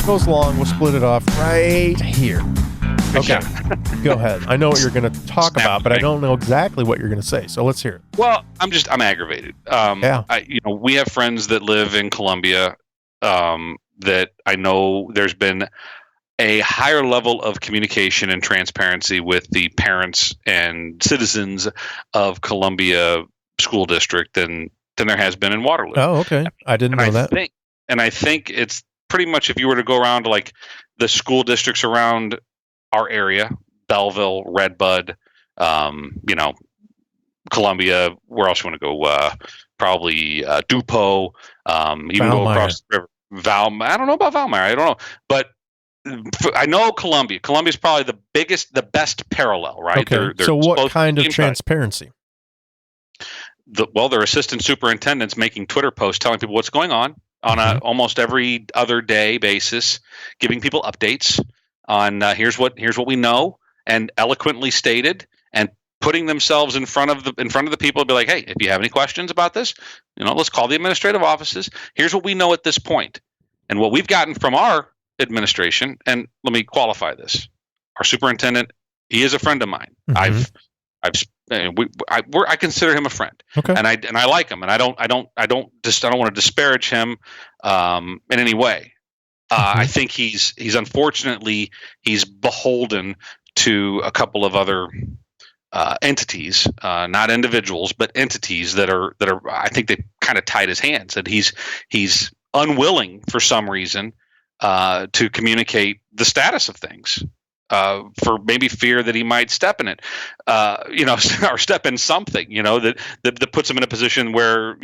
goes long. We'll split it off right here. Okay, go ahead. I know what you're going to talk about, but I don't know exactly what you're going to say. So let's hear it. Well, I'm aggravated. We have friends that live in Columbia that I know there's been a higher level of communication and transparency with the parents and citizens of Columbia School District than there has been in Waterloo. Oh, okay. I didn't know that. I think it's pretty much, if you were to go around to like the school districts around our area, Belleville, Redbud, Columbia, where else you want to go? Probably Dupo, even go across the river. I don't know about Valmeyer. I don't know. But I know Columbia. Columbia's probably the best parallel, right? Okay. So what kind of transparency? Their assistant superintendents making Twitter posts telling people what's going on a almost every other day basis, giving people updates on here's what we know, and eloquently stated, and putting themselves in front of the people and be like, hey, if you have any questions about this, let's call the administrative offices. Here's what we know at this point. And what we've gotten from our administration, and let me qualify this. Our superintendent, he is a friend of mine. I consider him a friend, and I like him, and I don't want to disparage him in any way. I think he's unfortunately beholden to a couple of other entities, not individuals, but entities that are. I think they kind of tied his hands, and he's unwilling for some reason to communicate the status of things. For maybe fear that he might step in it, or step in something, that puts him in a position where,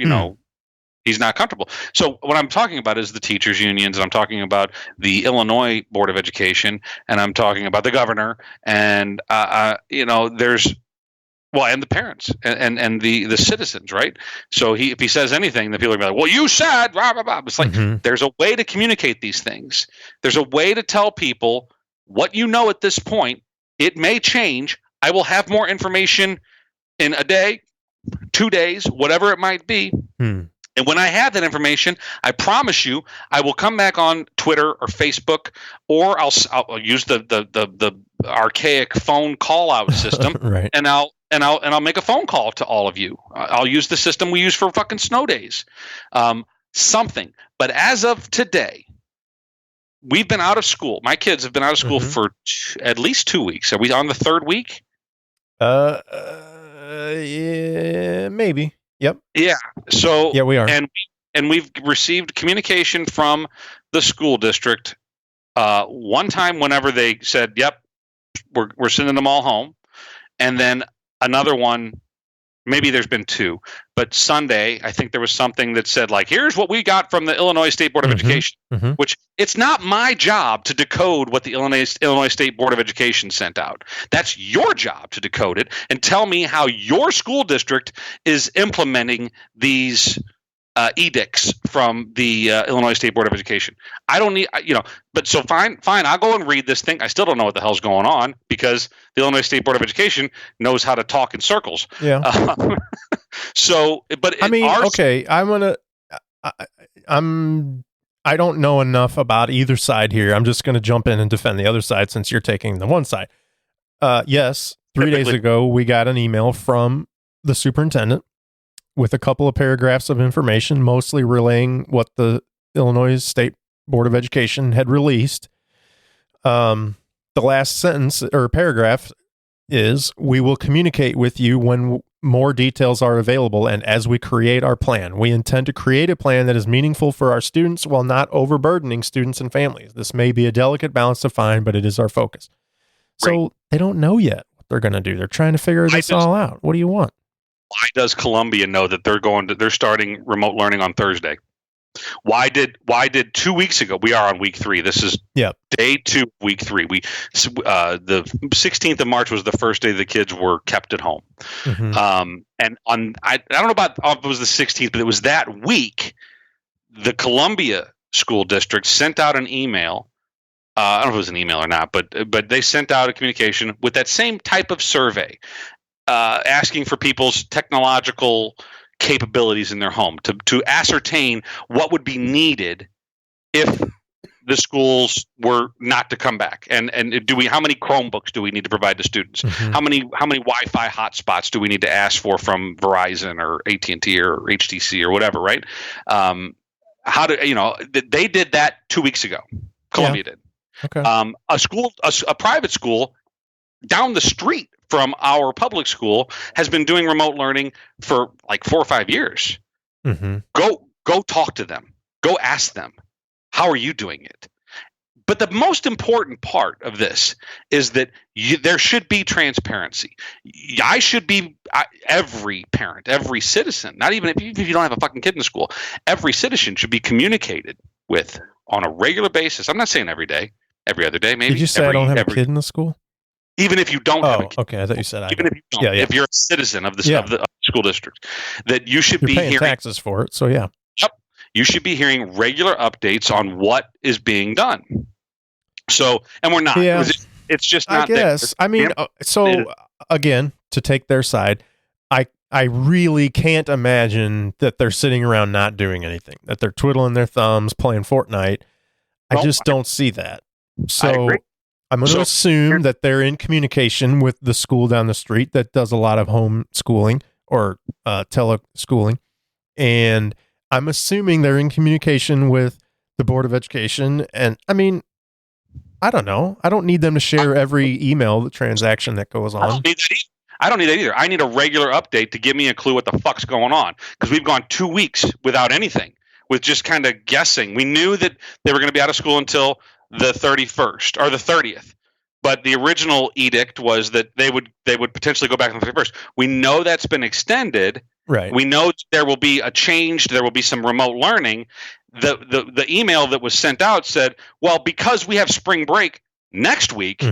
he's not comfortable. So what I'm talking about is the teachers unions, and I'm talking about the Illinois Board of Education, and I'm talking about the governor, and, and the parents and the citizens, right? So if he says anything, then people are like, well, you said, blah, blah, blah. It's like, there's a way to communicate these things. There's a way to tell people what you know at this point. It may change. I will have more information in a day, 2 days, whatever it might be. And when I have that information, I promise you, I will come back on Twitter or Facebook, or I'll use the archaic phone call out system, right. and I'll make a phone call to all of you. I'll use the system we use for fucking snow days, something. But as of today, we've been out of school. My kids have been out of school for at least 2 weeks. Are we on the third week? Yeah, maybe. Yep. Yeah. So yeah, we are. And we've received communication from the school district. One time, whenever they said, "Yep, we're sending them all home," and then another one. Maybe there's been two, but Sunday, I think there was something that said, like, here's what we got from the Illinois State Board of Education, which it's not my job to decode what the Illinois State Board of Education sent out. That's your job to decode it and tell me how your school district is implementing these edicts from the Illinois State Board of Education. I don't need, but so fine. I'll go and read this thing. I still don't know what the hell's going on because the Illinois State Board of Education knows how to talk in circles. Yeah. But I mean, okay, I don't know enough about either side here. I'm just going to jump in and defend the other side since you're taking the one side. Yes, 3 days ago, we got an email from the superintendent with a couple of paragraphs of information, mostly relaying what the Illinois State Board of Education had released. The last sentence or paragraph is, we will communicate with you when more details are available and as we create our plan. We intend to create a plan that is meaningful for our students while not overburdening students and families. This may be a delicate balance to find, but it is our focus. So they don't know yet what they're going to do. They're trying to figure this all out. What do you want? Why does Columbia know that they're starting remote learning on Thursday? Why did 2 weeks ago? We are on week 3. This is day 2, week 3. The 16th of March was the first day the kids were kept at home. And I don't know about if it was the 16th, but it was that week. The Columbia School District sent out an email. I don't know if it was an email or not, but they sent out a communication with that same type of survey, asking for people's technological capabilities in their home to ascertain what would be needed if the schools were not to come back, and how many Chromebooks do we need to provide to students? Mm-hmm. How many Wi-Fi hotspots do we need to ask for from Verizon or AT&T or HTC or whatever, right? They did that 2 weeks ago. Columbia did. Okay. A private school down the street from our public school has been doing remote learning for like 4 or 5 years. Mm-hmm. Go talk to them. Go ask them, how are you doing it? But the most important part of this is that there should be transparency. Every parent, every citizen, not even if you don't have a fucking kid in school, every citizen should be communicated with on a regular basis. I'm not saying every day, every other day, maybe. Did you say I don't have a kid in the school? Even if you don't have a kid. Okay. I thought you said even if you don't, if you're a citizen of the school district, that you should be paying hearing taxes for it. So yeah. Yep. You should be hearing regular updates on what is being done. So, and we're not. Yeah. It's just not. I guess. I mean, again, to take their side, I really can't imagine that they're sitting around not doing anything. That they're twiddling their thumbs, playing Fortnite. I just don't see that. So I'm going to assume that they're in communication with the school down the street that does a lot of home schooling or teleschooling, and I'm assuming they're in communication with the Board of Education. And I mean, I don't know. I don't need them to share every email transaction that goes on. I don't need that either. I need a regular update to give me a clue what the fuck's going on, because we've gone 2 weeks without anything, with just kind of guessing. We knew that they were going to be out of school until the 31st or the 30th. But the original edict was that they would potentially go back on the 31st. We know that's been extended. Right. We know there will be a change. There will be some remote learning. The email that was sent out said, well, because we have spring break next week,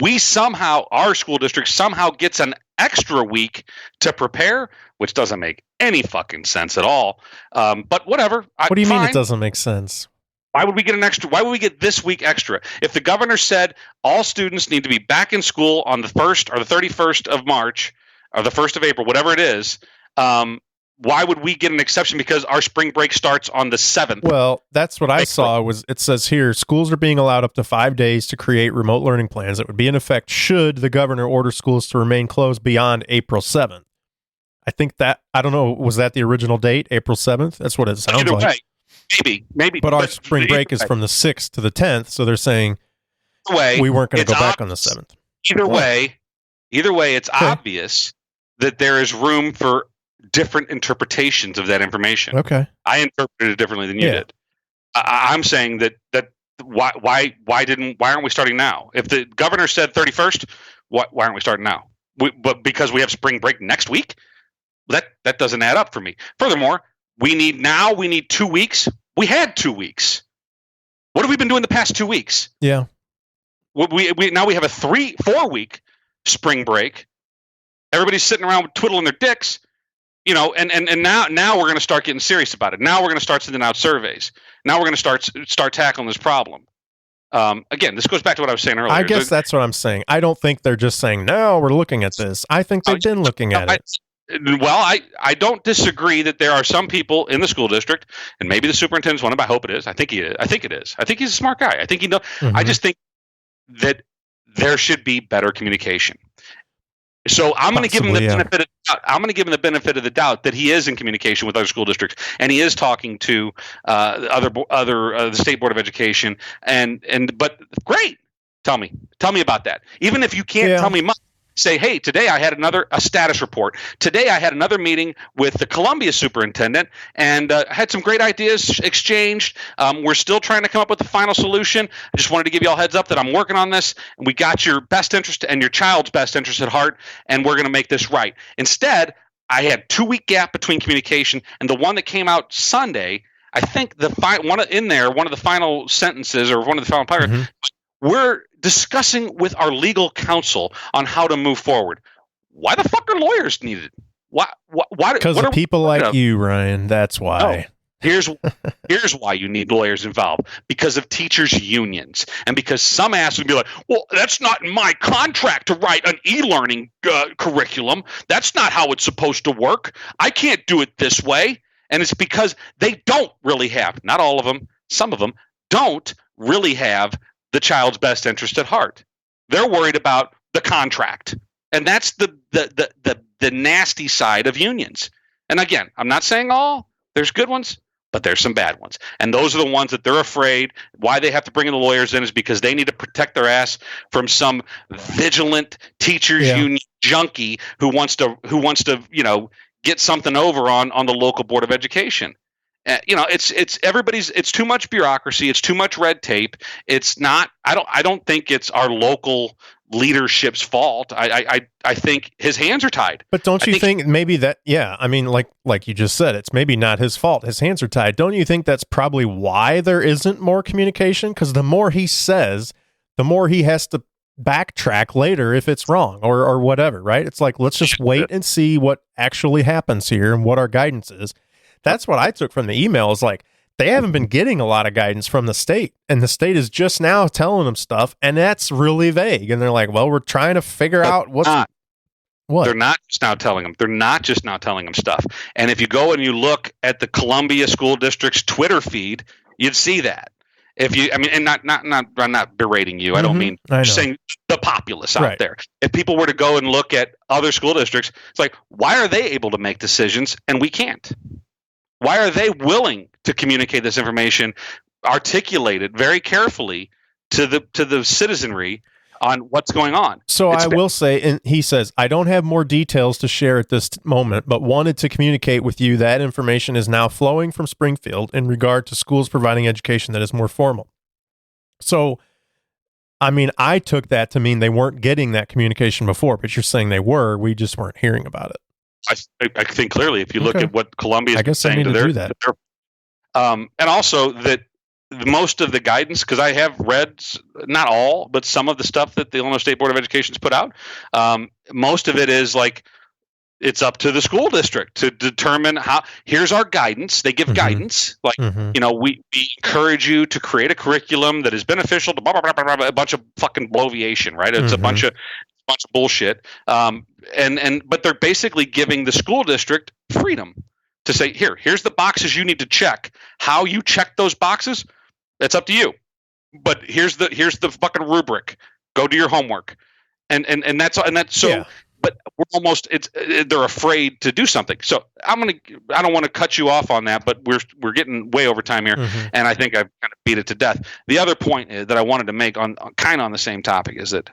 we somehow, our school district somehow gets an extra week to prepare, which doesn't make any fucking sense at all. But whatever. What do you mean it doesn't make sense? Why would we get an extra? Why would we get this week extra? If the governor said all students need to be back in school on the 1st or the 31st of March or the 1st of April, whatever it is, why would we get an exception because our spring break starts on the 7th? Well, that's what I saw. Was it says here, schools are being allowed up to 5 days to create remote learning plans that would be in effect should the governor order schools to remain closed beyond April 7th. I think that, I don't know, was that the original date, April 7th? That's what it sounds Either like. Way. Maybe. But our spring break is from the 6th to the 10th, so they're saying we weren't going to go back on the 7th. Either way, it's obvious that there is room for different interpretations of that information. Okay. I interpreted it differently than you did. I'm saying that why aren't we starting now? If the governor said 31st, why aren't we starting now? But because we have spring break next week? That doesn't add up for me. Furthermore, we need 2 weeks. We had 2 weeks. What have we been doing the past 2 weeks? Yeah. Now we have a 3-4 week spring break. Everybody's sitting around twiddling their dicks, and now we're going to start getting serious about it. Now we're going to start sending out surveys. Now we're going to start tackling this problem. Again, this goes back to what I was saying earlier. I guess that's what I'm saying. I don't think they're just saying, no, we're looking at this. I think they've been looking at it. Well, I don't disagree that there are some people in the school district, and maybe the superintendent's one of them. I hope it is. I think it is. I think he's a smart guy. I think he knows. I just think that there should be better communication. So I'm going to give him the benefit of the doubt. I'm going to give him the benefit of the doubt that he is in communication with other school districts, and he is talking to the State Board of Education. But great, tell me about that. Even if you can't tell me much, say, hey, today I had a status report. Today I had another meeting with the Columbia superintendent and had some great ideas exchanged. We're still trying to come up with the final solution. I just wanted to give you all heads up that I'm working on this. And we got your best interest and your child's best interest at heart, and we're going to make this right. Instead, I had 2 week gap between communication, and the one that came out Sunday, I think one of the final sentences or one of the final paragraphs, we're discussing with our legal counsel on how to move forward. Why the fuck are lawyers needed? Why? Because of people like you, Ryan. That's why. No. Here's why you need lawyers involved. Because of teachers' unions, and because some ass would be like, "Well, that's not in my contract to write an e-learning curriculum. That's not how it's supposed to work. I can't do it this way." And it's because they don't really have, not all of them, some of them don't really have the child's best interest at heart. They're worried about the contract. And that's the nasty side of unions. And again, I'm not saying all. There's good ones, but there's some bad ones. And those are the ones that they're afraid. Why they have to bring in the lawyers in is because they need to protect their ass from some vigilant teachers union junkie who wants to get something over on the local board of education. It's everybody's. It's too much bureaucracy. It's too much red tape. It's not. I don't think it's our local leadership's fault. I think his hands are tied. But don't you think maybe that? Yeah, I mean, like you just said, it's maybe not his fault. His hands are tied. Don't you think that's probably why there isn't more communication? Because the more he says, the more he has to backtrack later if it's wrong or whatever. Right? It's like, let's just wait and see what actually happens here and what our guidance is. That's what I took from the email, is like, they haven't been getting a lot of guidance from the state, and the state is just now telling them stuff, and that's really vague. And they're like, well, we're trying to figure out what. They're not just now telling them. They're not just now telling them stuff. And if you go and you look at the Columbia School District's Twitter feed, you'd see that. And I'm not berating you. I don't mean just saying the populace out there. If people were to go and look at other school districts, it's like, why are they able to make decisions and we can't? Why are they willing to communicate this information, articulated very carefully to the citizenry on what's going on? So I will say, and he says, I don't have more details to share at this moment, but wanted to communicate with you that information is now flowing from Springfield in regard to schools providing education that is more formal. So, I mean, I took that to mean they weren't getting that communication before, but you're saying they were. We just weren't hearing about it. I think clearly, if you look at what Columbia is saying to their and also that most of the guidance, because I have read, not all, but some of the stuff that the Illinois State Board of Education's put out, most of it is like, it's up to the school district to determine how. Here's our guidance. They give guidance, like we encourage you to create a curriculum that is beneficial to blah, blah, blah, blah, blah, a bunch of fucking bloviation, right? It's a bunch of bullshit. But they're basically giving the school district freedom to say, here's the boxes you need to check. How you check those boxes, that's up to you. But here's the fucking rubric. Go do your homework. And that's so. Yeah. But we're almost they're afraid to do something. So I don't want to cut you off on that, but we're getting way over time here, and I think I've kind of beat it to death. The other point that I wanted to make on kind of on the same topic is that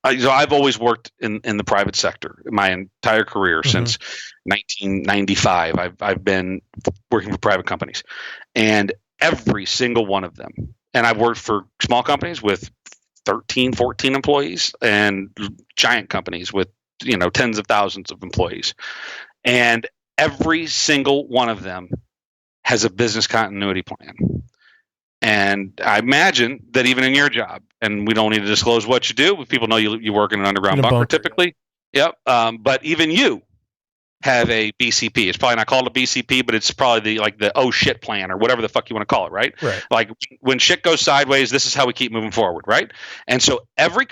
I've always worked in the private sector my entire career since 1995. I've been working for private companies, and every single one of them, and I've worked for small companies with 13, 14 employees and giant companies with, tens of thousands of employees. And every single one of them has a business continuity plan. And I imagine that even in your job, and we don't need to disclose what you do, but people know you work in an underground bunker typically. Yep. But even you have a BCP. It's probably not called a BCP, but it's probably the oh shit plan or whatever the fuck you want to call it, right? Right. Like when shit goes sideways, this is how we keep moving forward, right? And so every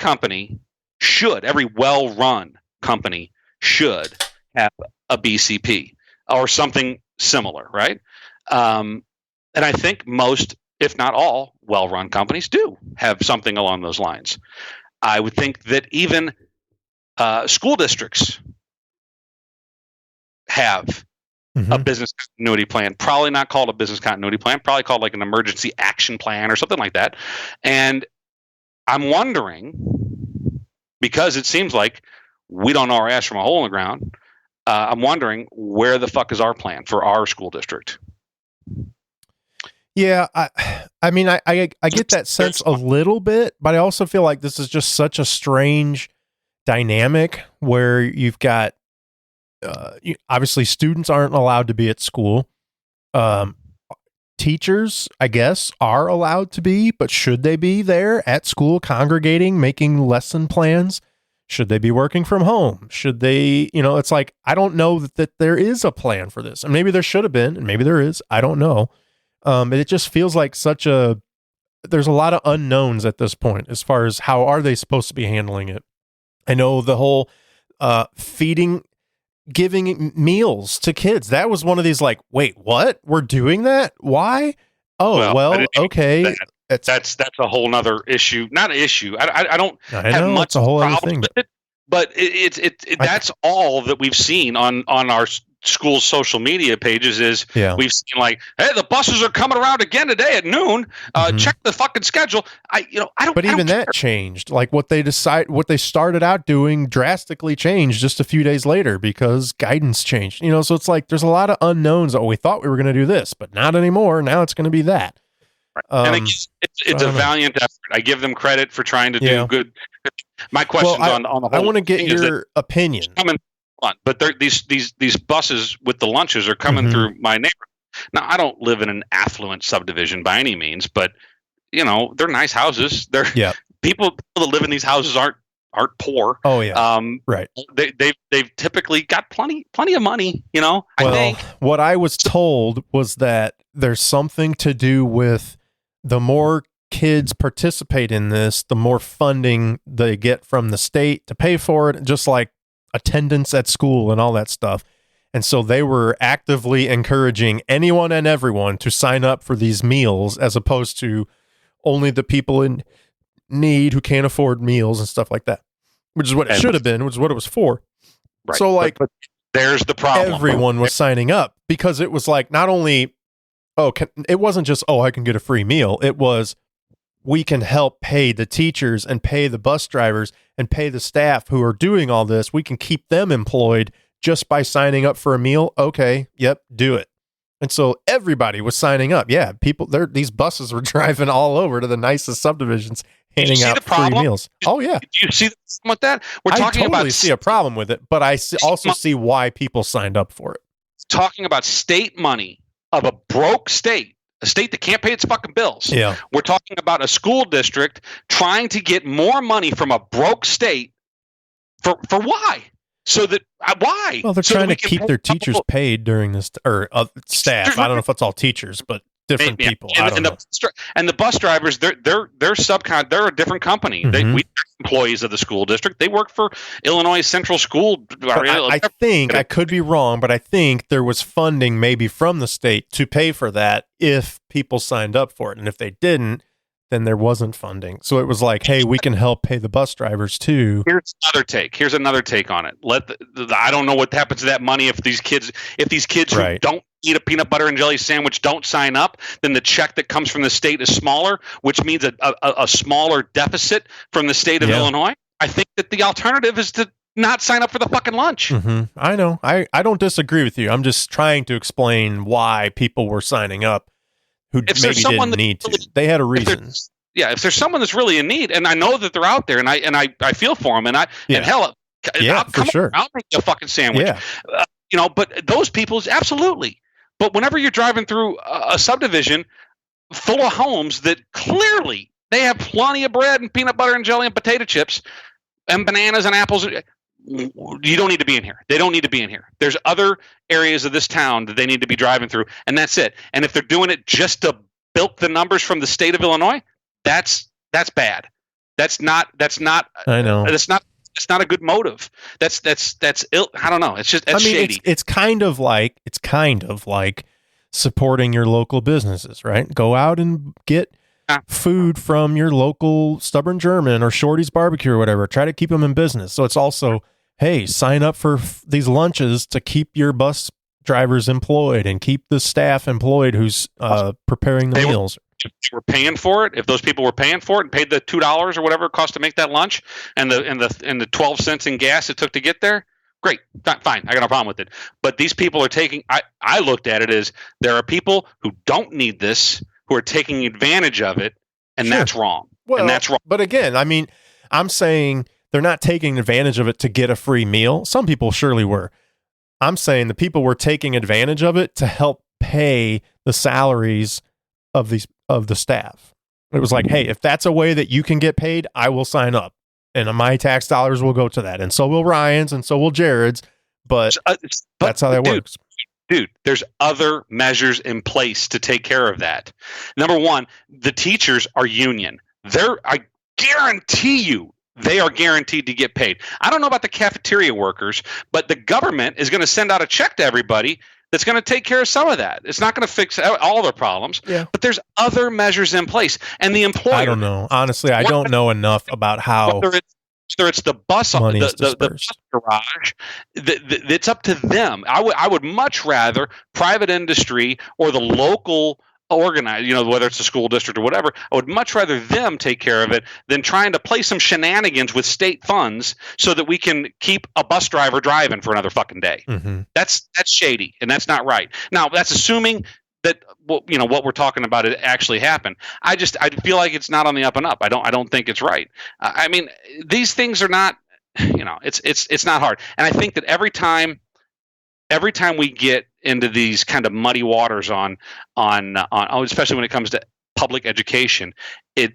well-run company should have a BCP or something similar, right? And I think most, if not all, well-run companies do have something along those lines. I would think that even school districts have a business continuity plan, probably not called a business continuity plan, probably called like an emergency action plan or something like that. And I'm wondering, because it seems like we don't know our ass from a hole in the ground, I'm wondering where the fuck is our plan for our school district? Yeah, I mean, I get that sense a little bit, but I also feel like this is just such a strange dynamic where you've got obviously students aren't allowed to be at school. Teachers, I guess, are allowed to be, but should they be there at school congregating, making lesson plans? Should they be working from home? Should they, it's like, I don't know that there is a plan for this. And maybe there should have been, and maybe there is. I don't know. But it just feels like there's a lot of unknowns at this point as far as how are they supposed to be handling it. I know the whole giving meals to kids. That was one of these like, wait, what? We're doing that? Why? Oh, well okay. That's a whole nother issue. Not an issue. I don't have know, much it's a whole other problem thing, with it. But that's all that we've seen on our school's social media pages is we've seen like, hey, the buses are coming around again today at noon. Check the fucking schedule. I don't. But even that changed. Like what they started out doing drastically changed just a few days later because guidance changed. So it's like there's a lot of unknowns. Oh, we thought we were going to do this, but not anymore. Now it's going to be that. And it's a valiant effort. I give them credit for trying to do good. My question's on the whole. I want to get your opinion. But these buses with the lunches are coming through my neighborhood. Now, I don't live in an affluent subdivision by any means, but they're nice houses. They're people that live in these houses aren't poor. Oh yeah, right. They've typically got plenty of money. I think what I was told was that there's something to do with the more kids participate in this, the more funding they get from the state to pay for it, just like attendance at school and all that stuff. And so they were actively encouraging anyone and everyone to sign up for these meals as opposed to only the people in need who can't afford meals and stuff like that, which is what it should have been, which is what it was for. Right. So like, but there's the problem. Everyone was signing up because it was like, not only, it wasn't just, I can get a free meal. It was, we can help pay the teachers and pay the bus drivers and pay the staff who are doing all this. We can keep them employed just by signing up for a meal. Okay. Yep. Do it. And so everybody was signing up. Yeah. These buses were driving all over to the nicest subdivisions, handing out free meals. Oh yeah. Do you see with that? I totally see a problem with it, but I also see why people signed up for it. Talking about state money of a broke state, a state that can't pay its fucking bills. Yeah. We're talking about a school district trying to get more money from a broke state for why? So that why? Well, they're trying to keep their teachers paid during this, or staff. I don't know if it's all teachers, but different people. And the bus drivers, they're subcon. They're a different company. Mm-hmm. We employees of the school district. They work for Illinois Central School. I think I could be wrong, but I think there was funding maybe from the state to pay for that if people signed up for it, and if they didn't, then there wasn't funding. So it was like, hey, we can help pay the bus drivers too. Here's another take on it. I don't know what happens to that money if these kids who don't eat a peanut butter and jelly sandwich don't sign up, then the check that comes from the state is smaller, which means a smaller deficit from the state of Illinois. I think that the alternative is to not sign up for the fucking lunch. Mm-hmm. I know. I don't disagree with you. I'm just trying to explain why people were signing up who maybe didn't need to. They had a reason. If there's someone that's really in need, and I know that they're out there, and I feel for them, and hell, I'll make you a fucking sandwich. Yeah. But those people, absolutely. But whenever you're driving through a subdivision full of homes that clearly they have plenty of bread and peanut butter and jelly and potato chips and bananas and apples, you don't need to be in here. They don't need to be in here. There's other areas of this town that they need to be driving through, and that's it. And if they're doing it just to bilk the numbers from the state of Illinois, that's bad. That's not. I know. That's not. It's not a good motive. That's ill. I don't know. It's just shady. It's kind of like supporting your local businesses, right? Go out and get food from your local Stubborn German or Shorty's Barbecue or whatever. Try to keep them in business. So it's also, hey, sign up for these lunches to keep your bus drivers employed and keep the staff employed who's preparing the meals. Were paying for it. If those people were paying for it and paid the $2 or whatever it cost to make that lunch, and the 12 cents in gas it took to get there, great, fine. I got no problem with it. But these people are taking. I looked at it as there are people who don't need this, who are taking advantage of it, and that's wrong. Well, and that's wrong. But again, I mean, I'm saying they're not taking advantage of it to get a free meal. Some people surely were. I'm saying the people were taking advantage of it to help pay the salaries of the staff. It was like, hey, if that's a way that you can get paid, I will sign up, and my tax dollars will go to that, and so will Ryan's, and so will Jared's. But that's how that works. Dude, there's other measures in place to take care of that. Number one, the teachers are union. I guarantee you, they are guaranteed to get paid. I don't know about the cafeteria workers, but the government is going to send out a check to everybody that's going to take care of some of that. It's not going to fix all their problems, but there's other measures in place. And the employer, I don't know. Honestly, I don't know enough about how whether it's the bus, the bus garage, it's up to them. I would much rather private industry or the local organize, whether it's a school district or whatever, I would much rather them take care of it than trying to play some shenanigans with state funds so that we can keep a bus driver driving for another fucking day. Mm-hmm. That's shady, and that's not right. Now, that's assuming that what we're talking about it actually happened. I feel like it's not on the up and up. I don't think it's right. I mean, these things are not, it's not hard. And I think that every time we get into these kind of muddy waters on especially when it comes to public education,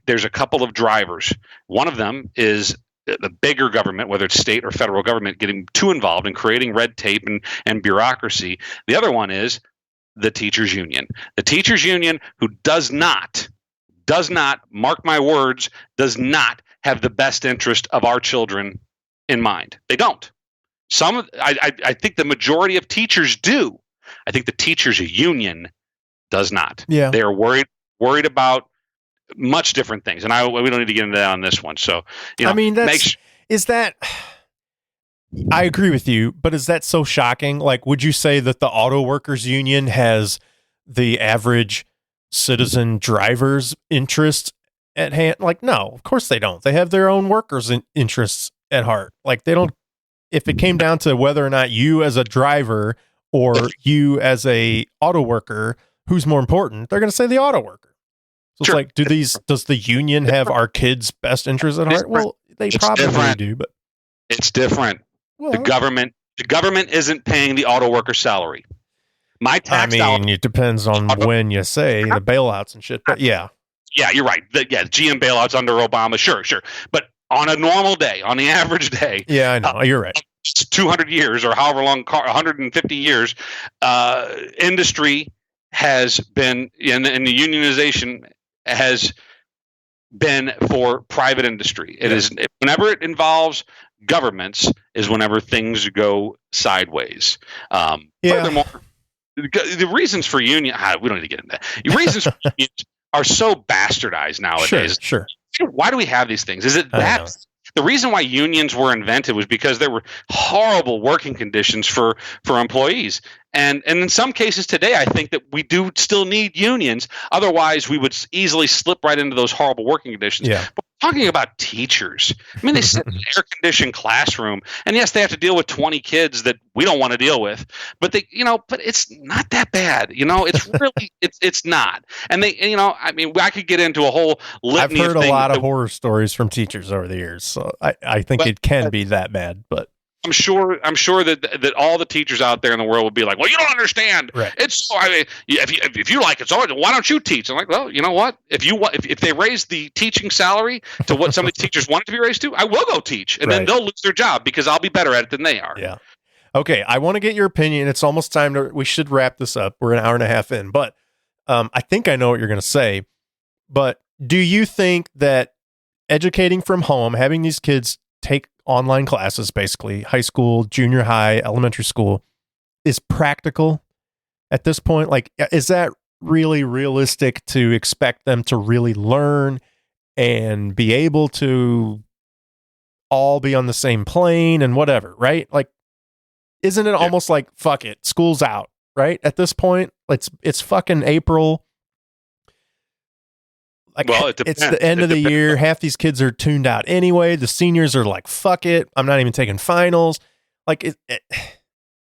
there's a couple of drivers. One of them is the bigger government, whether it's state or federal government, getting too involved in creating red tape and bureaucracy. The other one is the teachers union. The teachers union, who does not, mark my words, does not have the best interest of our children in mind. They don't. I think the majority of teachers do. I think the teachers union does not. Yeah. They are worried about much different things, and we don't need to get into that on this one. So, I mean, I agree with you, but is that so shocking? Like, would you say that the auto workers union has the average citizen driver's interest at hand? Like, no, of course they don't. They have their own workers' interests at heart. Like, they don't. If it came down to whether or not you as a driver or you as a auto worker, who's more important, they're going to say the auto worker. So sure. It's like, does the union have our kids' best interests at heart? Well, they probably do, but it's different. Well, the government isn't paying the auto worker salary. My tax it depends on when you say the bailouts and shit, but yeah. Yeah, you're right. GM bailouts under Obama, sure. But on a normal day, on the average day. Yeah, I know. You're right. 200 years or however long, 150 years, industry has been, and the unionization has been for private industry. It is whenever it involves governments is whenever things go sideways. Furthermore, the reasons for union, we don't need to get into that. The reasons for unions are so bastardized nowadays. Sure. Why do we have these things? Is it that the reason why unions were invented was because there were horrible working conditions for employees. And in some cases today, I think that we do still need unions. Otherwise, we would easily slip right into those horrible working conditions. Yeah. But we're talking about teachers. I mean, they sit in an air-conditioned classroom, and yes, they have to deal with 20 kids that we don't want to deal with. But but it's not that bad. It's really it's not. And I could get into a whole litany. I've heard a lot of horror stories from teachers over the years, so I think it can be that bad, but. I'm sure that all the teachers out there in the world would be like, well, you don't understand. Right. It's if you like it, so why don't you teach? I'm like, well, you know what? If they raise the teaching salary to what some of the teachers want it to be raised to, I will go teach, and then they'll lose their job because I'll be better at it than they are. Yeah. Okay, I want to get your opinion. It's almost time we should wrap this up. We're an hour and a half in, but I think I know what you're going to say. But do you think that educating from home, having these kids take online classes, basically high school, junior high, elementary school, is practical at this point? Like, is that really realistic to expect them to really learn and be able to all be on the same plane and whatever, right? Like, isn't it almost like, fuck it, school's out, right? At this point, it's fucking April. Like, well, it's the end of the year. Half these kids are tuned out anyway. The seniors are like, fuck it, I'm not even taking finals. Like,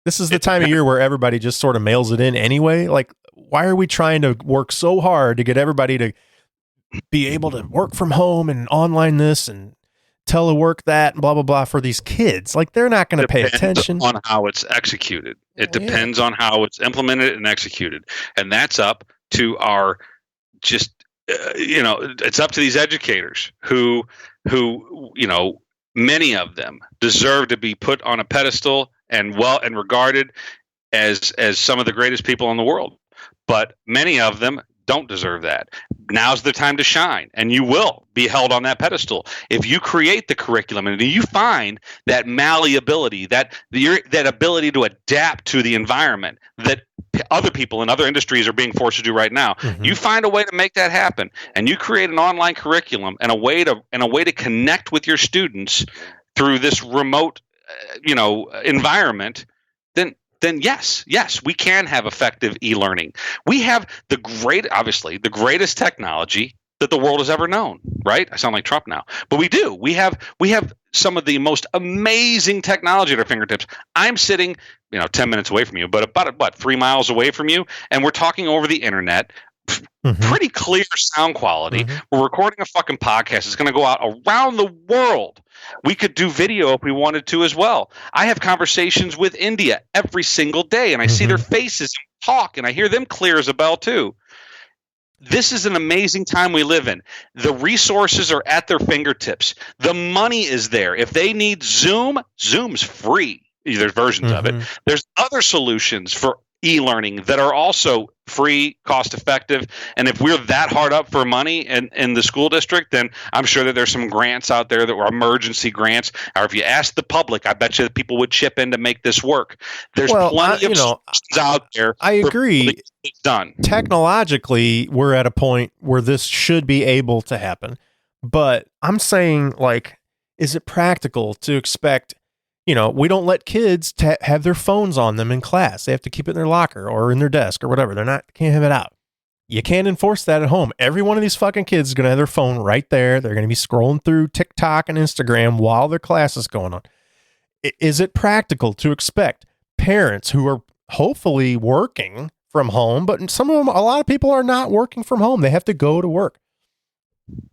this is the time of year where everybody just sort of mails it in anyway. Like, why are we trying to work so hard to get everybody to be able to work from home and online this and telework that and blah, blah, blah for these kids? Like, they're not going to pay attention. On how it's executed. It depends on how it's implemented and executed. And that's up to our it's up to these educators who many of them deserve to be put on a pedestal and regarded as some of the greatest people in the world. But many of them don't deserve that. Now's the time to shine, and you will be held on that pedestal if you create the curriculum and you find that malleability, that ability to adapt to the environment that other people in other industries are being forced to do right now. You find a way to make that happen, and you create an online curriculum and a way to connect with your students through this remote, environment. Then yes, we can have effective e-learning. We have the greatest technology that the world has ever known, right? I sound like Trump now, but we do. We have some of the most amazing technology at our fingertips. I'm sitting, 10 minutes away from you, but about 3 miles away from you, and we're talking over the internet. Pretty clear sound quality. We're recording a fucking podcast. It's going to go out around the world. We could do video if we wanted to as well. I have conversations with India every single day, and I see their faces and talk, and I hear them clear as a bell too. This is an amazing time we live in. The resources are at their fingertips. The money is there. If they need Zoom, Zoom's free. There's versions of it. There's other solutions for e-learning that are also free, cost effective. And if we're that hard up for money in the school district, then I'm sure that there's some grants out there that were emergency grants. Or if you ask the public, I bet you that people would chip in to make this work. There's plenty of solutions out there. I agree. It's done. Technologically, we're at a point where this should be able to happen. But I'm saying, is it practical to expect we don't let kids have their phones on them in class. They have to keep it in their locker or in their desk or whatever. Can't have it out. You can't enforce that at home. Every one of these fucking kids is going to have their phone right there. They're going to be scrolling through TikTok and Instagram while their class is going on. Is it practical to expect parents who are hopefully working from home, but some of them, a lot of people are not working from home. They have to go to work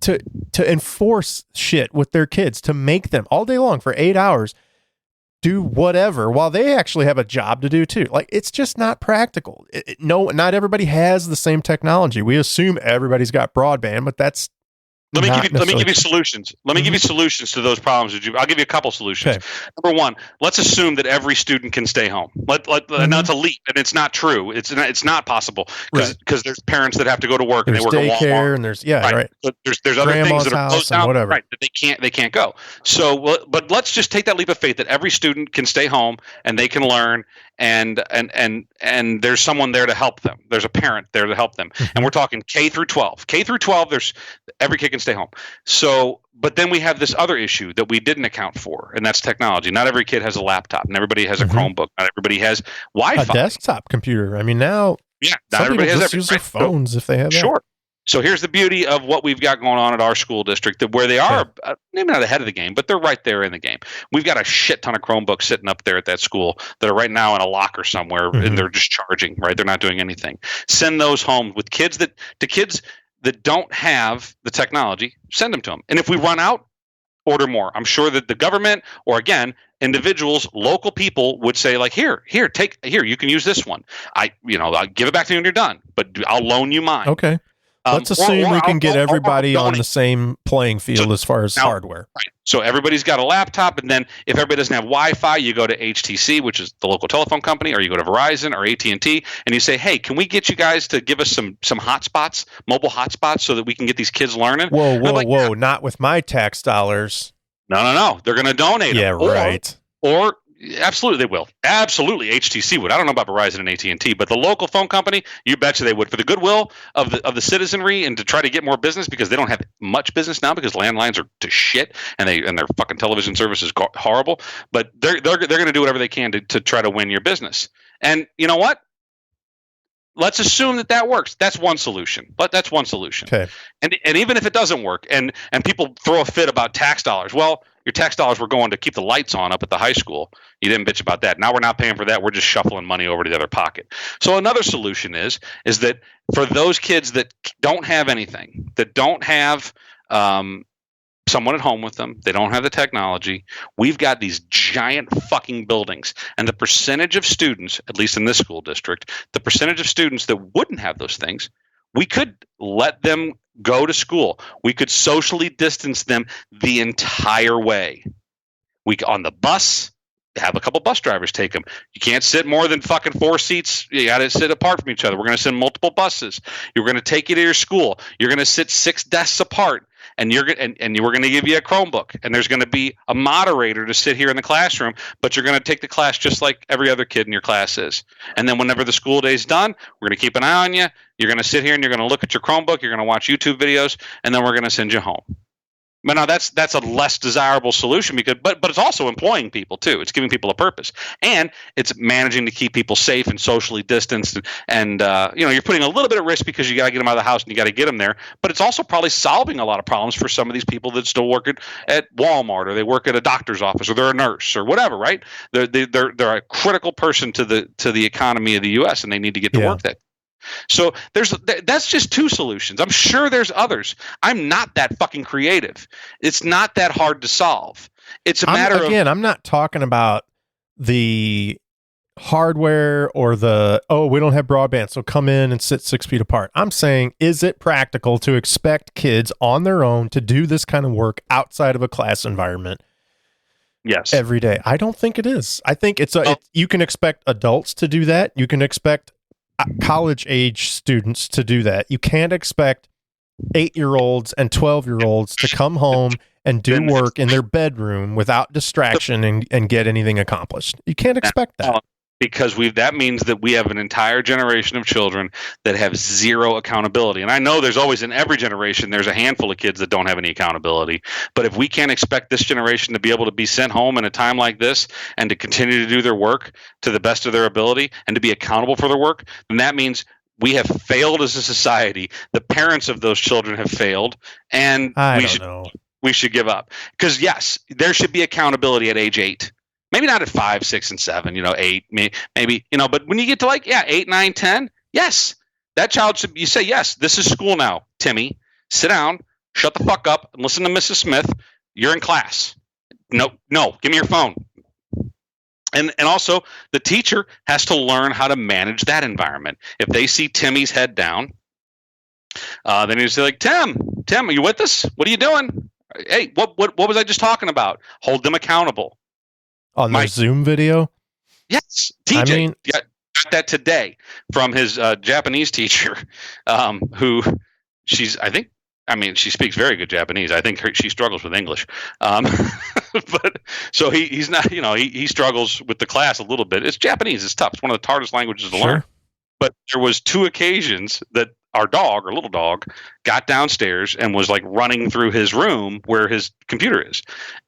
to enforce shit with their kids, to make them all day long for 8 hours do whatever while they actually have a job to do too. It's just not practical. Not everybody has the same technology. We assume everybody's got broadband, but that's Let me give you solutions. Let me give you solutions to those problems. I'll give you a couple solutions. Okay. Number one, let's assume that every student can stay home. Now it's a leap, and it's not true. It's not possible because there's parents that have to go to work there's and they work at Walmart, and there's right. But there's other things that are closed down, whatever. right? That they can't go. So, but let's just take that leap of faith that every student can stay home and they can learn. And there's someone there to help them. There's a parent there to help them. And we're talking K through 12. K through 12, there's every kid can stay home. So, but then we have this other issue that we didn't account for, and that's technology. Not every kid has a laptop, and everybody has a Chromebook. Not everybody has Wi-Fi. A desktop computer. I mean, now not everybody has just use their phones if they have that. Sure. So here's the beauty of what we've got going on at our school district, that where they are maybe not ahead of the game, but they're right there in the game. We've got a shit ton of Chromebooks sitting up there at that school that are right now in a locker somewhere, and they're just charging, right? They're not doing anything. Send those home with kids that don't have the technology. Send them to them. And if we run out, order more. I'm sure that the government, or again, individuals, local people would say, here, you can use this one. I'll give it back to you when you're done, but I'll loan you mine. Okay. Let's assume we can get everybody on the same playing field as far as hardware. Right. So everybody's got a laptop, and then if everybody doesn't have Wi-Fi, you go to HTC, which is the local telephone company, or you go to Verizon or AT&T, and you say, hey, can we get you guys to give us some hotspots, mobile hotspots, so that we can get these kids learning? Whoa. Not with my tax dollars. No. They're going to donate them. Yeah, right. Or absolutely they will. Absolutely HTC would. I don't know about Verizon and AT&T, but the local phone company, you betcha they would, for the goodwill of the citizenry and to try to get more business, because they don't have much business now because landlines are to shit and their fucking television service is horrible. But they're going to do whatever they can to try to win your business. And you know what? Let's assume that works. That's one solution. That's one solution. Okay. And even if it doesn't work, and people throw a fit about tax dollars, well, your tax dollars were going to keep the lights on up at the high school. You didn't bitch about that. Now we're not paying for that. We're just shuffling money over to the other pocket. So another solution is that for those kids that don't have anything, that don't have someone at home with them, they don't have the technology, we've got these giant fucking buildings, and the percentage of students, at least in this school district, the percentage of students that wouldn't have those things, we could let them go to school. We could socially distance them the entire way. On the bus, have a couple bus drivers take them. You can't sit more than fucking 4 seats. You got to sit apart from each other. We're going to send multiple buses. You're going to take you to your school. You're going to sit 6 desks apart. and we're going to give you a Chromebook, and there's going to be a moderator to sit here in the classroom, but you're going to take the class just like every other kid in your class is. And then whenever the school day's done, we're going to keep an eye on you. You're going to sit here and you're going to look at your Chromebook. You're going to watch YouTube videos, and then we're going to send you home. But now that's a less desirable solution but it's also employing people too. It's giving people a purpose, and it's managing to keep people safe and socially distanced. And you're putting a little bit at risk because you got to get them out of the house and you got to get them there. But it's also probably solving a lot of problems for some of these people that still work at Walmart, or they work at a doctor's office, or they're a nurse or whatever. Right? They're a critical person to the economy of the U.S. and they need to get to work that. So that's just two solutions. I'm sure there's others. I'm not that fucking creative. It's not that hard to solve. It's a matter of, again, I'm not talking about the hardware or we don't have broadband, so come in and sit 6 feet apart. I'm saying, is it practical to expect kids on their own to do this kind of work outside of a class environment? Yes. Every day. I don't think it is. I think you can expect adults to do that. You can expect college age students to do that. You can't expect 8-year-olds and 12-year-olds to come home and do work in their bedroom without distraction and get anything accomplished. You can't expect that. Because that means that we have an entire generation of children that have zero accountability. And I know there's always, in every generation, there's a handful of kids that don't have any accountability. But if we can't expect this generation to be able to be sent home in a time like this and to continue to do their work to the best of their ability and to be accountable for their work, then that means we have failed as a society. The parents of those children have failed, and we should give up. Because yes, there should be accountability at age 8. Maybe not at 5, 6, and 7, 8, maybe, but when you get to 8, 9, 10, yes, that child should, you say, yes, this is school now, Timmy, sit down, shut the fuck up, and listen to Mrs. Smith. You're in class. No, give me your phone. And also the teacher has to learn how to manage that environment. If they see Timmy's head down, then you say like, Tim, are you with us? What are you doing? Hey, what was I just talking about? Hold them accountable. On my Zoom video? Yes. TJ got that today from his Japanese teacher, who she speaks very good Japanese. I think she struggles with English. But so he's not, he struggles with the class a little bit. It's Japanese. It's tough. It's one of the hardest languages to learn. But there was 2 occasions that our dog, or little dog, got downstairs and was running through his room where his computer is.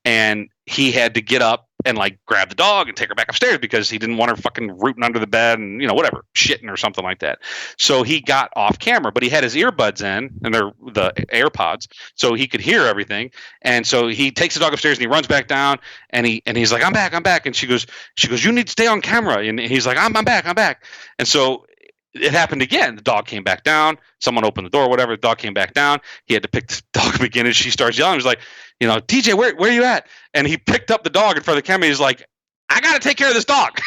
And he had to get up and grab the dog and take her back upstairs because he didn't want her fucking rooting under the bed and, whatever, shitting or something like that. So he got off camera, but he had his earbuds in, and they're the AirPods, so he could hear everything. And so he takes the dog upstairs and he runs back down, and he's like, I'm back. And she goes, you need to stay on camera. And he's like, I'm back. And so it happened again. The dog came back down. Someone opened the door, whatever. The dog came back down. He had to pick the dog up again, and she starts yelling. He's like, TJ, where are you at? And he picked up the dog in front of the camera. He's like, I got to take care of this dog.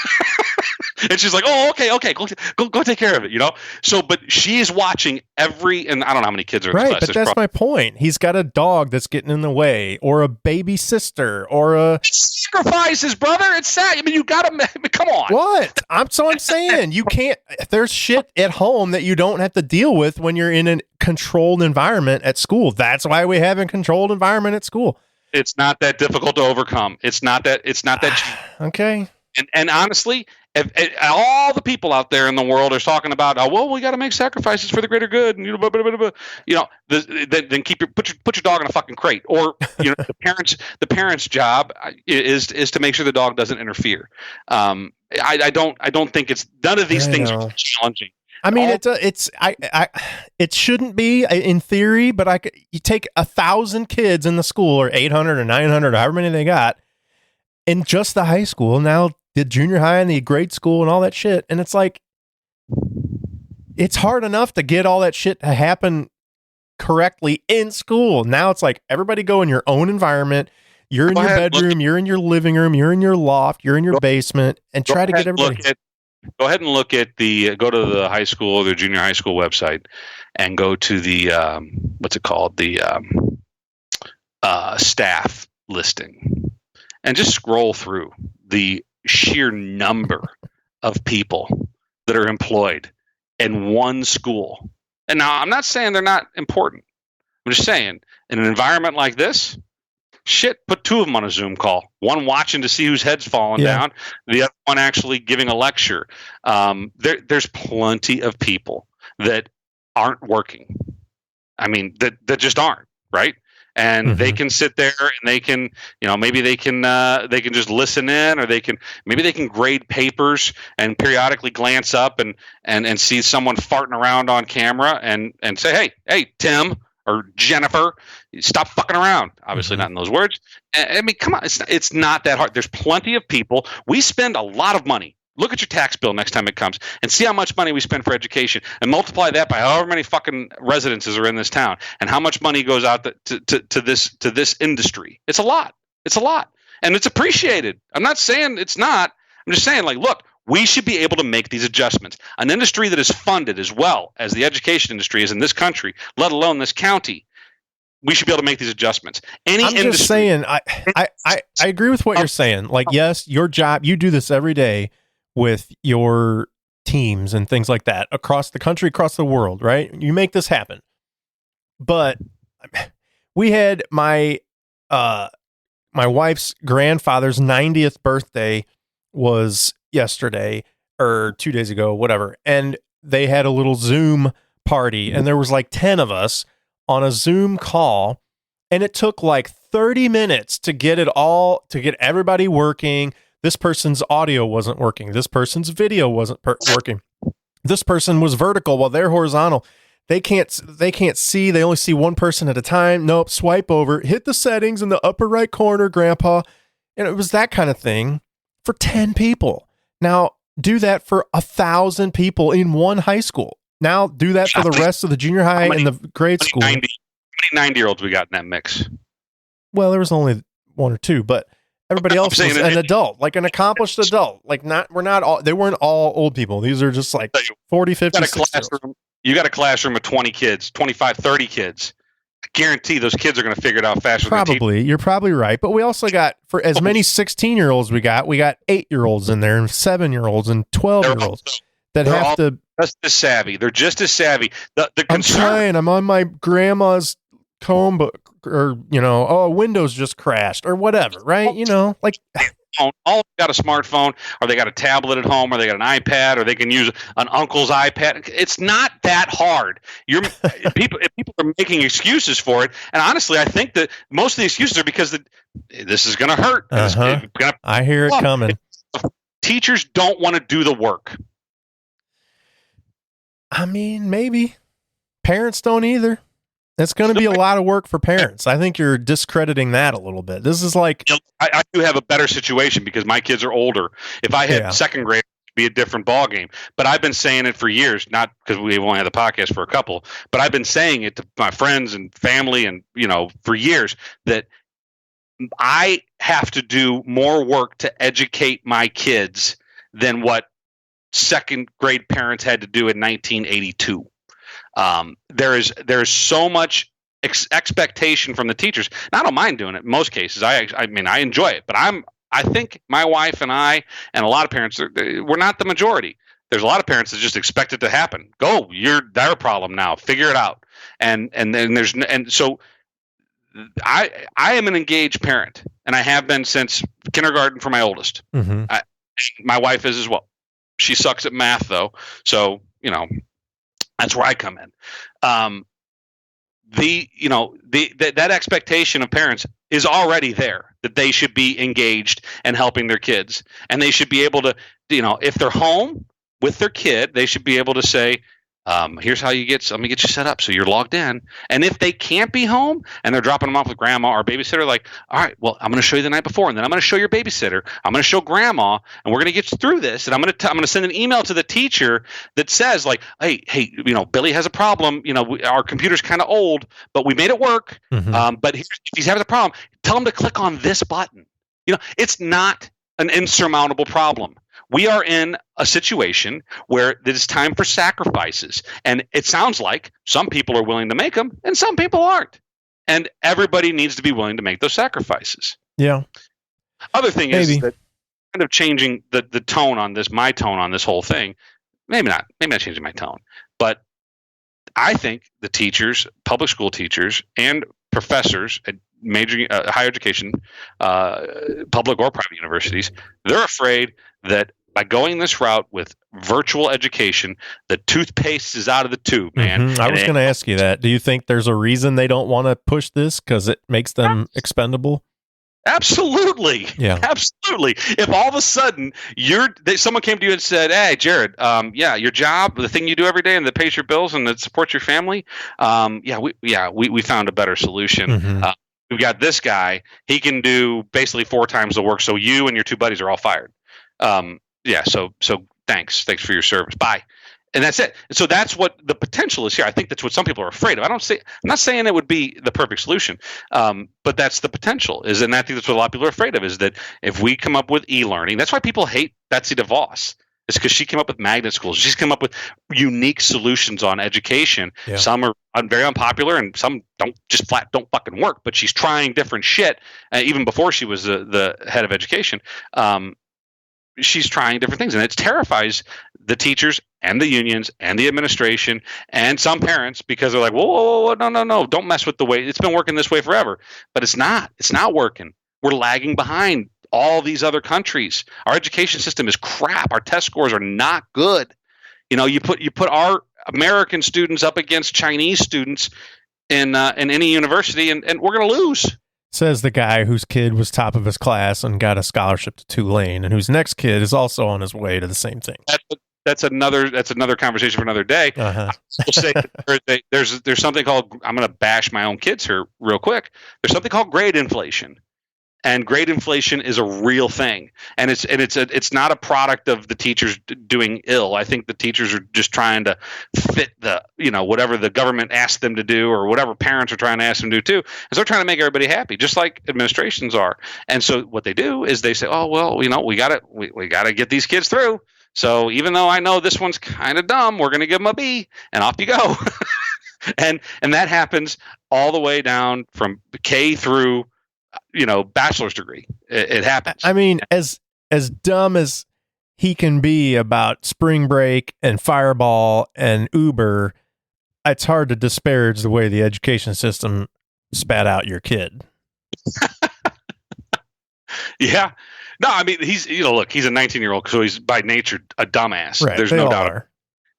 And she's like, oh, okay, go take care of it, So, but she is watching and I don't know how many kids are in this class. Right, but that's my point. He's got a dog that's getting in the way, or a baby sister, or a sacrifices, brother. It's sad. You got to come on. What? I'm saying you can't. There's shit at home that you don't have to deal with when you're in a controlled environment at school. That's why we have a controlled environment at school. It's not that difficult to overcome. It's not that. Okay. And honestly, if all the people out there in the world are talking about, we got to make sacrifices for the greater good, and then put your dog in a fucking crate, or the parents' job is to make sure the dog doesn't interfere. I don't think it's none of these things are challenging. I mean, it shouldn't be in theory, but you take 1,000 kids in the school, or 800 or 900, or however many they got, in just the high school, now the junior high and the grade school and all that shit. And it's it's hard enough to get all that shit to happen correctly in school. Now it's everybody go in your own environment. You're in your bedroom, you're in your living room, you're in your loft, you're in your basement, and try to get everybody. Go ahead and look at go to the high school or the junior high school website and go to the, what's it called? The staff listing, and just scroll through the sheer number of people that are employed in one school. And now I'm not saying they're not important, I'm just saying, in an environment like this, shit, put two of them on a Zoom call. One watching to see whose head's falling down, the other one actually giving a lecture. There's plenty of people that aren't working. I mean, that just aren't, right? And they can sit there and they can, maybe they can just listen in, or they can grade papers and periodically glance up and see someone farting around on camera and say, hey, Tim or Jennifer, stop fucking around. Obviously not in those words. I mean, come on, it's not that hard. There's plenty of people. We spend a lot of money. Look at your tax bill next time it comes and see how much money we spend for education, and multiply that by however many fucking residences are in this town and how much money goes out to this industry. It's a lot. It's a lot. And it's appreciated. I'm not saying it's not. I'm just saying, like, look, we should be able to make these adjustments. An industry that is funded as well as the education industry is in this country, let alone this county, we should be able to make these adjustments. I'm just saying, I agree with what you're saying. Like, yes, your job, you do this every day with your teams and things like that across the country, across the world, right? You make this happen. But we had my wife's grandfather's 90th birthday was yesterday or 2 days ago, whatever. And they had a little Zoom party, and there was like 10 of us on a Zoom call. And it took like 30 minutes to get everybody working. This person's audio wasn't working. This person's video wasn't working. This person was vertical while they're horizontal. They can't see. They only see one person at a time. Nope. Swipe over, hit the settings in the upper right corner, Grandpa. And it was that kind of thing for 10 people. Now do that for 1,000 people in one high school. Now do that for the rest of the junior high and the grade school. How many 90-year-olds we got in that mix? Well, there was only one or two, but everybody else was an adult, like an accomplished adult. Like they weren't all old people. These are just like 40, 50, 60. You got a classroom of 20 kids, 25, 30 kids. I guarantee those kids are going to figure it out faster. Probably. You're probably right. But we also got, for as many 16-year-olds we got 8-year-olds in there and 7-year-olds and 12-year-olds that have to. Just as savvy. They're just as savvy. The I'm trying. I'm on my grandma's Chromebook, or Windows just crashed or whatever, right? Like all got a smartphone, or they got a tablet at home, or they got an iPad, or they can use an uncle's iPad. It's not that hard. People are making excuses for it, and honestly, I think that most of the excuses are because this is going to hurt. I hear it coming. Teachers don't want to do the work. I mean, maybe parents don't either. It's going to be a lot of work for parents. I think you're discrediting that a little bit. This is like... I do have a better situation because my kids are older. If I had second grade, it'd be a different ballgame. But I've been saying it for years, not because we've only had the podcast for a couple, but I've been saying it to my friends and family and, for years, that I have to do more work to educate my kids than what second grade parents had to do in 1982. There is so much expectation from the teachers. And I don't mind doing it in most cases. I mean, I enjoy it, but I think my wife and I and a lot of parents, we're not the majority. There's a lot of parents that just expect it to happen. Go, you're their problem now. Figure it out. And so I am an engaged parent, and I have been since kindergarten for my oldest. Mm-hmm. My wife is as well. She sucks at math though, so that's where I come in. That expectation of parents is already there, that they should be engaged and helping their kids, and they should be able to, if they're home with their kid, they should be able to say, here's how let me get you set up so you're logged in. And if they can't be home and they're dropping them off with grandma or babysitter, like, all right, well, I'm going to show you the night before, and then I'm going to show your babysitter. I'm going to show grandma, and we're going to get you through this. And I'm going to send an email to the teacher that says, like, hey, Billy has a problem. Our computer's kind of old, but we made it work. Mm-hmm. But if he's having a problem, tell him to click on this button. It's not an insurmountable problem. We are in a situation where it is time for sacrifices. And it sounds like some people are willing to make them and some people aren't. And everybody needs to be willing to make those sacrifices. Yeah. Other thing is that kind of changing the tone on this, my tone on this whole thing. Maybe not changing my tone, but I think the teachers, public school teachers, and professors at major higher education, public or private universities, they're afraid that by going this route with virtual education, the toothpaste is out of the tube, man. Mm-hmm. I was going to ask you that. Do you think there's a reason they don't want to push this because it makes them expendable? Absolutely. Yeah. Absolutely. If all of a sudden someone came to you and said, "Hey, Jared, your job, the thing you do every day and that pays your bills and that supports your family, we found a better solution. Mm-hmm. We've got this guy. He can do basically 4 times the work. So you and your 2 buddies are all fired. So thanks for your service. Bye." And that's it. So that's what the potential is here. I think that's what some people are afraid of. I'm not saying it would be the perfect solution, but that's the potential. And I think that's what a lot of people are afraid of, is that if we come up with e-learning, that's why people hate Betsy DeVos. It's because she came up with magnet schools. She's come up with unique solutions on education. Yeah. Some are very unpopular, and some don't fucking work. But she's trying different shit. Even before she was the head of education, she's trying different things, and it terrifies the teachers and the unions and the administration and some parents, because they're like, whoa, no, don't mess with the way it's been working this way forever. But it's not working. We're lagging behind all these other countries. Our education system is crap. Our test scores are not good. You put our American students up against Chinese students in any university, and we're going to lose. Says the guy whose kid was top of his class and got a scholarship to Tulane, and whose next kid is also on his way to the same thing. That's another conversation for another day. Uh-huh. I'll say there's something called, I'm going to bash my own kids here real quick. There's something called grade inflation. And grade inflation is a real thing, and it's not a product of the teachers doing ill. I think the teachers are just trying to fit the whatever the government asked them to do, or whatever parents are trying to ask them to do too. And they're trying to make everybody happy, just like administrations are. And so what they do is they say, oh well, we got to get these kids through. So even though I know this one's kind of dumb, we're going to give them a B, and off you go. and that happens all the way down from K through bachelor's degree. It happens. I mean, as dumb as he can be about spring break and Fireball and Uber, it's hard to disparage the way the education system spat out your kid. Yeah. No, I mean, he's a 19-year-old, so he's by nature a dumbass. Right, there's no doubt.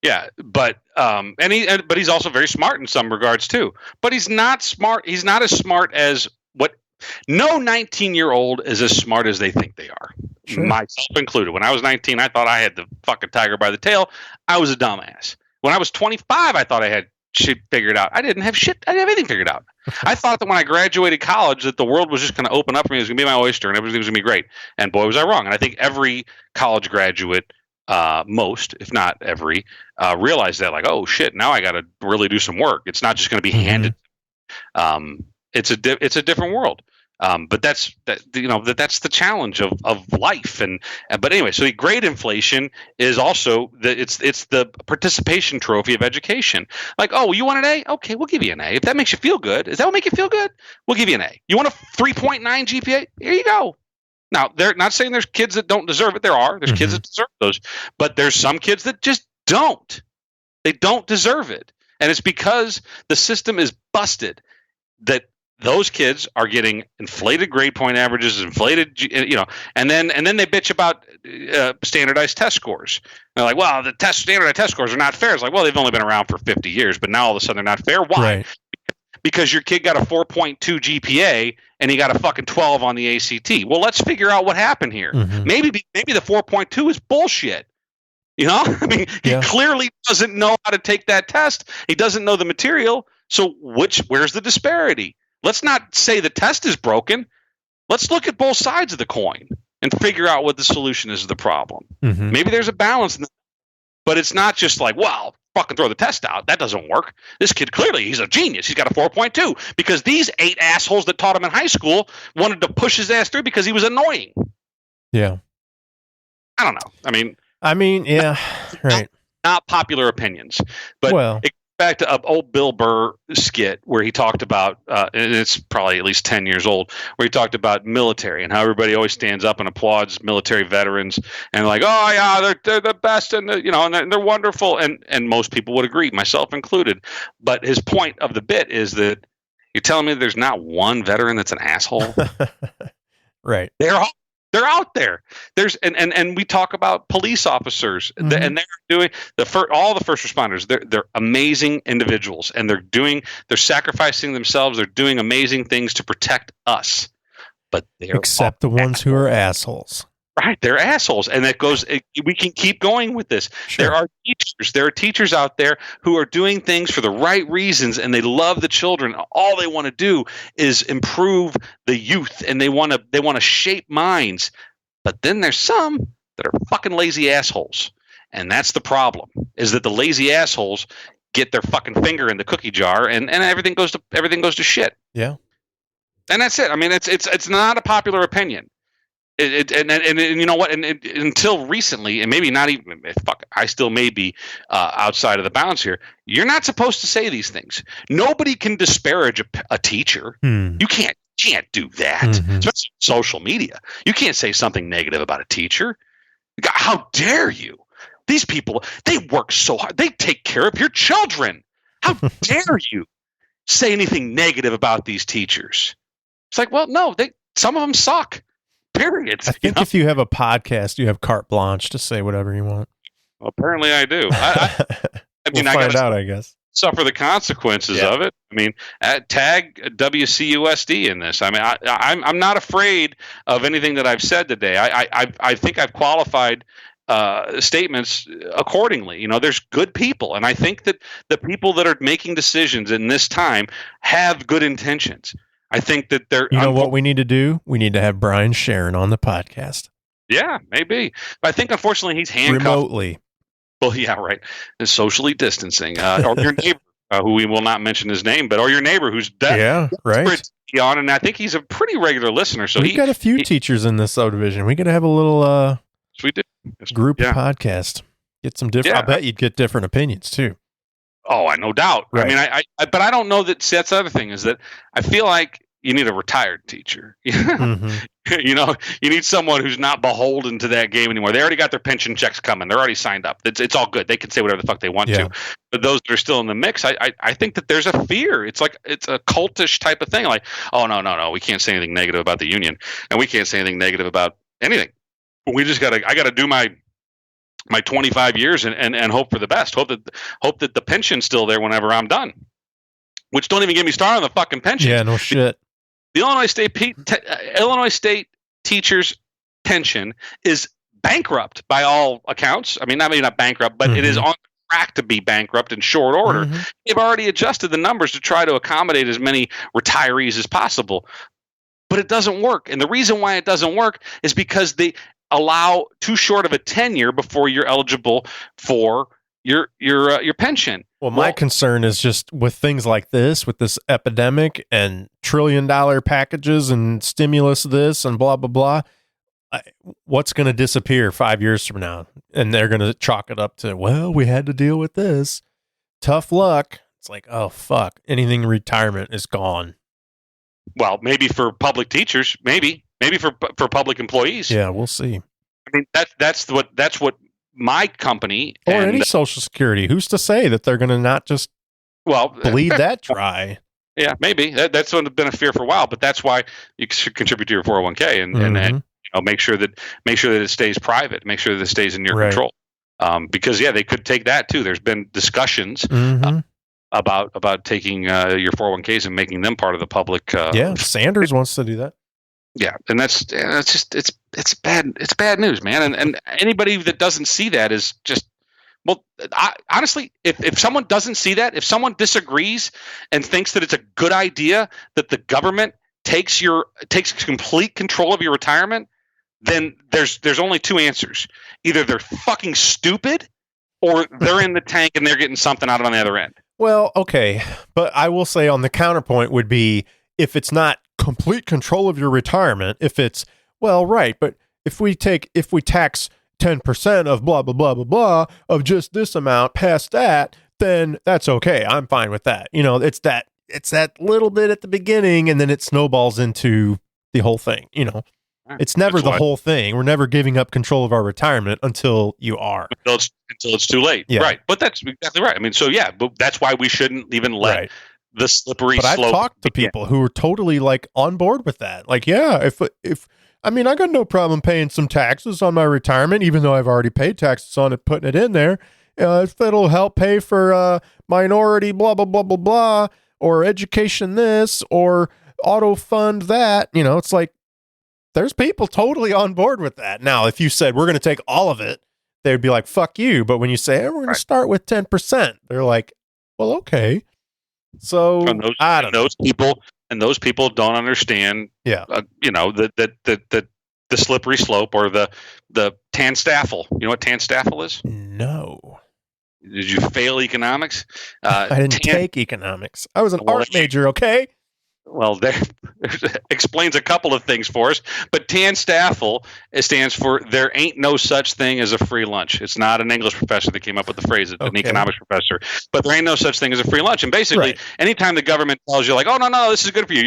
Yeah, but but he's also very smart in some regards too. But he's not smart. He's not as smart as no 19-year-old is as smart as they think they are. Sure. Myself included. When I was 19, I thought I had the fucking tiger by the tail. I was a dumbass. When I was 25, I thought I had shit figured out. I didn't have shit. I didn't have anything figured out. I thought that when I graduated college that the world was just going to open up for me. It was going to be my oyster and everything was going to be great. And boy, was I wrong. And I think every college graduate, most, if not every, realized that, like, oh shit, now I got to really do some work. It's not just going to be handed. It's a different world. But that's the challenge of life. But anyway, so the grade inflation is also it's the participation trophy of education. Like, oh, you want an A? Okay, we'll give you an A. If that makes you feel good, does that make you feel good? We'll give you an A. You want a 3.9 GPA? Here you go. Now, they're not saying there's kids that don't deserve it. There's kids that deserve those, but there's some kids that just don't. They don't deserve it, and it's because the system is busted. That those kids are getting inflated grade point averages, inflated, and then they bitch about standardized test scores. They're like, well, the standardized test scores are not fair. It's like, well, they've only been around for 50 years, but now all of a sudden they're not fair. Why? Right. Because your kid got a 4.2 GPA and he got a fucking 12 on the ACT. Well, let's figure out what happened here. Mm-hmm. Maybe the 4.2 is bullshit. I mean, he clearly doesn't know how to take that test. He doesn't know the material. So where's the disparity? Let's not say the test is broken. Let's look at both sides of the coin and figure out what the solution is to the problem. Mm-hmm. Maybe there's a balance, but it's not just like, well, fucking throw the test out. That doesn't work. This kid, clearly, he's a genius. He's got a 4.2 because these 8 assholes that taught him in high school wanted to push his ass through because he was annoying. Yeah. I don't know. I mean, yeah, right. Not popular opinions, but back to old Bill Burr skit where he talked about, and it's probably at least 10 years old, where he talked about military and how everybody always stands up and applauds military veterans and like, oh yeah, they're the best, and and they're wonderful, and most people would agree, myself included. But his point of the bit is that you're telling me there's not one veteran that's an asshole? Right. They're out there. There's and we talk about police officers, and they're doing all the first responders. They're amazing individuals, and they're sacrificing themselves. They're doing amazing things to protect us. But except the ones who are assholes. Right, they're assholes, and that goes. We can keep going with this. Sure. There are teachers out there who are doing things for the right reasons, and they love the children. All they want to do is improve the youth, and they want to shape minds. But then there's some that are fucking lazy assholes, and that's the problem. Is that the lazy assholes get their fucking finger in the cookie jar, and everything goes to shit. Yeah, and that's it. I mean, it's not a popular opinion. And you know what? And until recently, and maybe not even. I still may be outside of the bounds here. You're not supposed to say these things. Nobody can disparage a teacher. You can't do that. Especially social media. You can't say something negative about a teacher. How dare you? These people, they work so hard. They take care of your children. How dare you say anything negative about these teachers? It's like, well, no, some of them suck. Period. I think if you have a podcast, you have carte blanche to say whatever you want. Well, apparently I do. I mean, we'll find out, I guess. Suffer the consequences of it. I mean, tag WCUSD in this. I mean, I'm not afraid of anything that I've said today. I think I've qualified statements accordingly. You know, there's good people, and I think that the people that are making decisions in this time have good intentions. I think that they're. You know what we need to do? We need to have Brian Sharon on the podcast. Yeah, maybe. But I think unfortunately he's handcuffed remotely. Well, yeah, right. Socially distancing, or your neighbor, who we will not mention his name, or your neighbor who's deaf. Yeah, right. On, and I think he's a pretty regular listener. So we've got a few teachers in this subdivision. We got to have a little group podcast. Get some different. I bet you'd get different opinions too. Oh, no doubt. Right. I mean, but I don't know that. See, that's the other thing is that I feel like you need a retired teacher. You know, you need someone who's not beholden to that game anymore. They already got their pension checks coming. They're already signed up. It's all good. They can say whatever the fuck they want to. But those that are still in the mix, I think that there's a fear. It's like it's a cultish type of thing. Like, oh no, we can't say anything negative about the union, and we can't say anything negative about anything. We just I gotta do my 25 years and hope for the best. Hope that the pension's still there whenever I'm done. Which don't even get me started on the fucking pension. Yeah, no shit. The Illinois State teachers' pension is bankrupt by all accounts. I mean, maybe not bankrupt, but it is on track to be bankrupt in short order. They've already adjusted the numbers to try to accommodate as many retirees as possible. But it doesn't work. And the reason why it doesn't work is because they allow too short of a tenure before you're eligible for your pension. Well, my concern is just with things like this, with this epidemic and $1 trillion packages and stimulus this and blah, blah, blah. What's going to disappear 5 years from now? And they're going to chalk it up to, well, we had to deal with this. Tough luck. It's like, oh, fuck. Anything retirement is gone. Well, maybe for public teachers, maybe for public employees. Yeah, we'll see. I mean, that's what my company or any Social Security. Who's to say that they're going to not just bleed that dry? Yeah, maybe that's been a fear for a while, but that's why you should contribute to your 401k and make sure that it stays private, make sure that it stays in your control. Because they could take that too. There's been discussions about taking your 401ks and making them part of the public. Sanders wants to do that. Yeah, and that's just it's bad news, man. And anybody that doesn't see that is just honestly, if someone doesn't see that, if someone disagrees and thinks that it's a good idea that the government takes complete control of your retirement, then there's only two answers: either they're fucking stupid, or they're in the tank and they're getting something out on the other end. Well, okay, but I will say on the counterpoint would be if it's not complete control of your retirement, if it's but if we tax 10% of blah blah blah blah blah of just this amount past that, then that's okay. I'm fine with that. It's that little bit at the beginning, and then it snowballs into the whole thing. It's never the whole thing. We're never giving up control of our retirement until you are. Until it's too late. Yeah. Right. But that's exactly right. I mean, so yeah, but that's why we shouldn't even let the slippery slope. But I've talked to people who are totally like on board with that. Like, yeah, if I mean, I got no problem paying some taxes on my retirement, even though I've already paid taxes on it, putting it in there. If it'll help pay for minority blah, blah, blah, blah, blah, or education this, or auto fund that, it's like, there's people totally on board with that. Now, if you said, we're going to take all of it, they'd be like, fuck you. But when you say, hey, we're going to start with 10%, they're like, well, okay. So those people don't understand, the slippery slope or the TANSTAFL. You know what TANSTAFL is? No. Did you fail economics? I didn't take economics. I was an art major, okay? Well, there explains a couple of things for us. But TANSTAFL stands for there ain't no such thing as a free lunch. It's not an English professor that came up with the phrase. It's an economics professor. But there ain't no such thing as a free lunch. And basically, anytime the government tells you like, oh, no, this is good for you,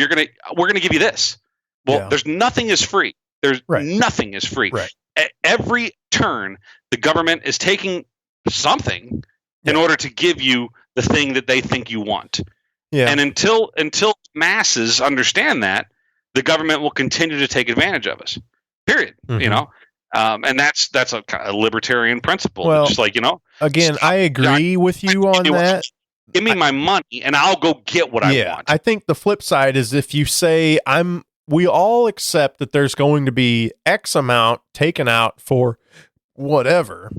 we're gonna give you this. Well, there's nothing is free. There's nothing is free. Right. At every turn, the government is taking something in order to give you the thing that they think you want. Yeah. And until masses understand that, the government will continue to take advantage of us. Period. Mm-hmm. And that's a kind of libertarian principle. Well, just like again, I agree with you on that. Give me my money, and I'll go get what I want. I think the flip side is if you say we all accept that there's going to be X amount taken out for whatever,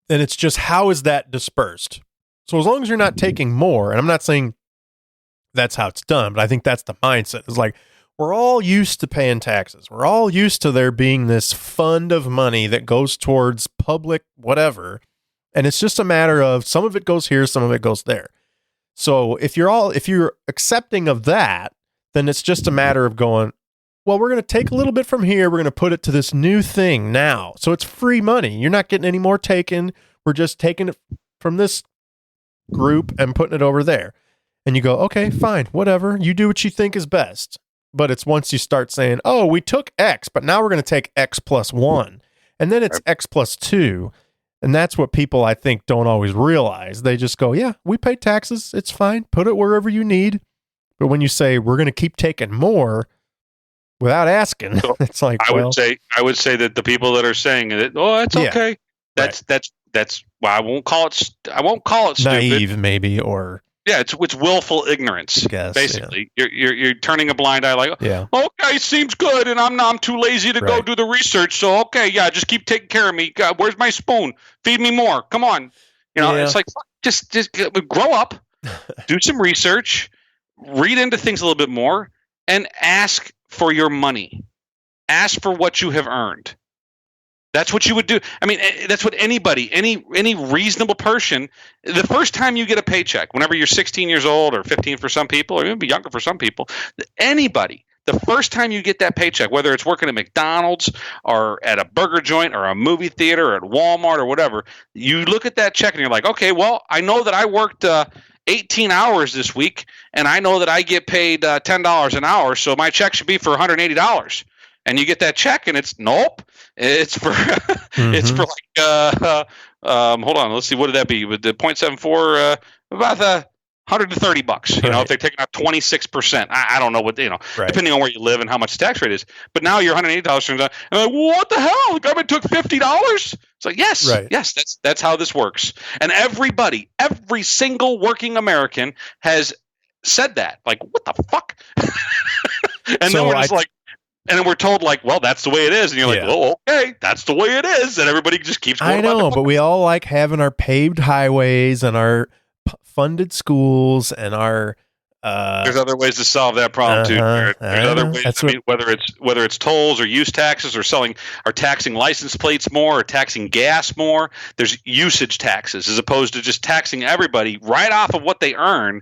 then it's just how is that dispersed? So as long as you're not taking more, and I'm not saying that's how it's done, but I think that's the mindset. It's like, we're all used to paying taxes. We're all used to there being this fund of money that goes towards public whatever. And it's just a matter of some of it goes here, some of it goes there. So if you're accepting of that, then it's just a matter of going, well, we're going to take a little bit from here. We're going to put it to this new thing now. So it's free money. You're not getting any more taken. We're just taking it from this group and putting it over there. And you go, okay, fine, whatever. You do what you think is best. But it's once you start saying, oh, we took X, but now we're going to take X plus 1. And then it's X plus 2. And that's what people, I think, don't always realize. They just go, yeah, we pay taxes. It's fine. Put it wherever you need. But when you say we're going to keep taking more without asking, it's like, I would say that the people that are saying it, oh, it's okay. That's well, I won't call it stupid. Naive, maybe, or it's willful ignorance. Basically, you're turning a blind eye. Like, okay, seems good, and I'm too lazy to go do the research. So okay, just keep taking care of me. God, where's my spoon? Feed me more. Come on, it's like just grow up, do some research, read into things a little bit more, and ask for your money. Ask for what you have earned. That's what you would do. I mean, that's what any reasonable person, the first time you get a paycheck, whenever you're 16 years old or 15 for some people, or maybe younger for some people, anybody, the first time you get that paycheck, whether it's working at McDonald's or at a burger joint or a movie theater or at Walmart or whatever, you look at that check and you're like, okay, well, I know that I worked 18 hours this week, and I know that I get paid $10 an hour, so my check should be for $180. And you get that check, and it's nope. It's for it's for like hold on, let's see, what did that be? With the 0.74, about $130. If they're taking out 26%, I don't know what depending on where you live and how much the tax rate is. But now your $180 turns out, and like, what the hell? The government took $50. It's like yes, that's how this works. And every single working American has said that. Like, what the fuck? And then we're just like. And then we're told, like, well, that's the way it is. And you're like, well, okay, that's the way it is. And everybody just keeps going. I know, but we all like having our paved highways and our funded schools and our... There's other ways to solve that problem, too. There's other ways. Whether it's tolls or use taxes or taxing license plates more or taxing gas more, there's usage taxes as opposed to just taxing everybody right off of what they earn.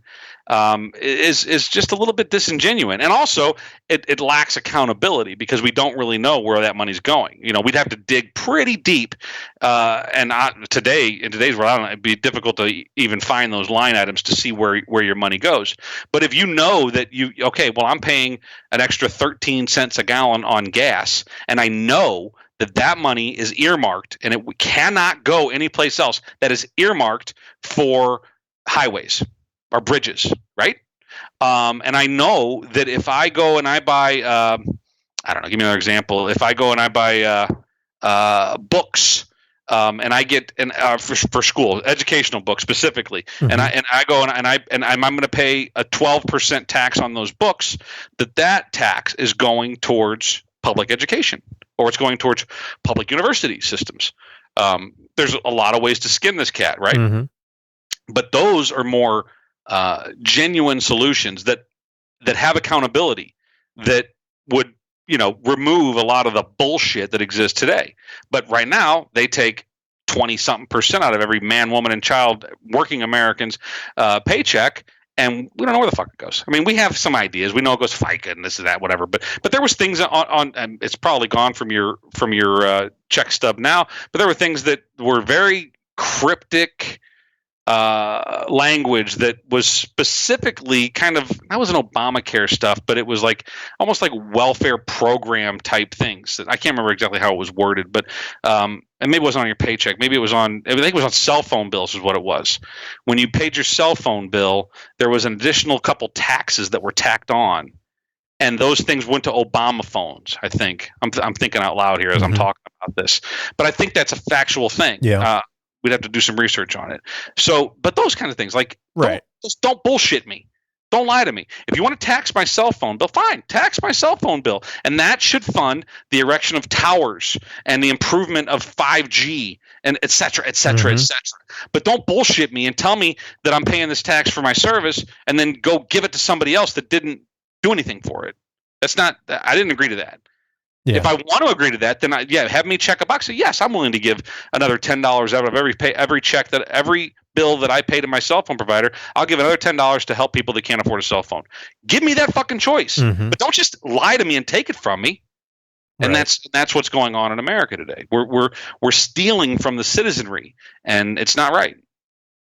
is just a little bit disingenuous, and also it lacks accountability because we don't really know where that money's going. We'd have to dig pretty deep, and in today's world, it'd be difficult to even find those line items to see where your money goes. But if you know that I'm paying an extra 13 cents a gallon on gas, and I know that money is earmarked and it cannot go anyplace else, that is earmarked for highways or bridges, right? And I know that if I go and I buy, I don't know, give me another example. If I go and I buy books, and I get for school, educational books specifically, and I go and I'm going to pay a 12% tax on those books, that tax is going towards public education, or it's going towards public university systems. There's a lot of ways to skin this cat, right? Mm-hmm. But those are more genuine solutions that have accountability, that would remove a lot of the bullshit that exists today. But right now, they take 20-something% out of every man, woman, and child, working Americans' paycheck. And we don't know where the fuck it goes. I mean, we have some ideas. We know it goes FICA and this and that, whatever. But there was things on and it's probably gone from your check stub now. But there were things that were very cryptic language that was specifically that wasn't Obamacare stuff, but it was like almost like welfare program type things. I can't remember exactly how it was worded, but and maybe it wasn't on your paycheck. Maybe it was I think it was on cell phone bills is what it was. When you paid your cell phone bill, there was an additional couple taxes that were tacked on, and those things went to Obama phones. I think I'm thinking out loud here as I'm talking about this, but I think that's a factual thing. Yeah. We'd have to do some research on it. So, but those kinds of things, like, right. Don't bullshit me. Don't lie to me. If you want to tax my cell phone bill, fine, tax my cell phone bill. And that should fund the erection of towers and the improvement of 5G and et cetera, et cetera, et cetera. But don't bullshit me and tell me that I'm paying this tax for my service and then go give it to somebody else that didn't do anything for it. I didn't agree to that. Yeah. If I want to agree to that, then have me check a box. So yes, I'm willing to give another $10 out of every check that every bill that I pay to my cell phone provider. I'll give another $10 to help people that can't afford a cell phone. Give me that fucking choice, but don't just lie to me and take it from me. And that's what's going on in America today. We're stealing from the citizenry, and it's not right.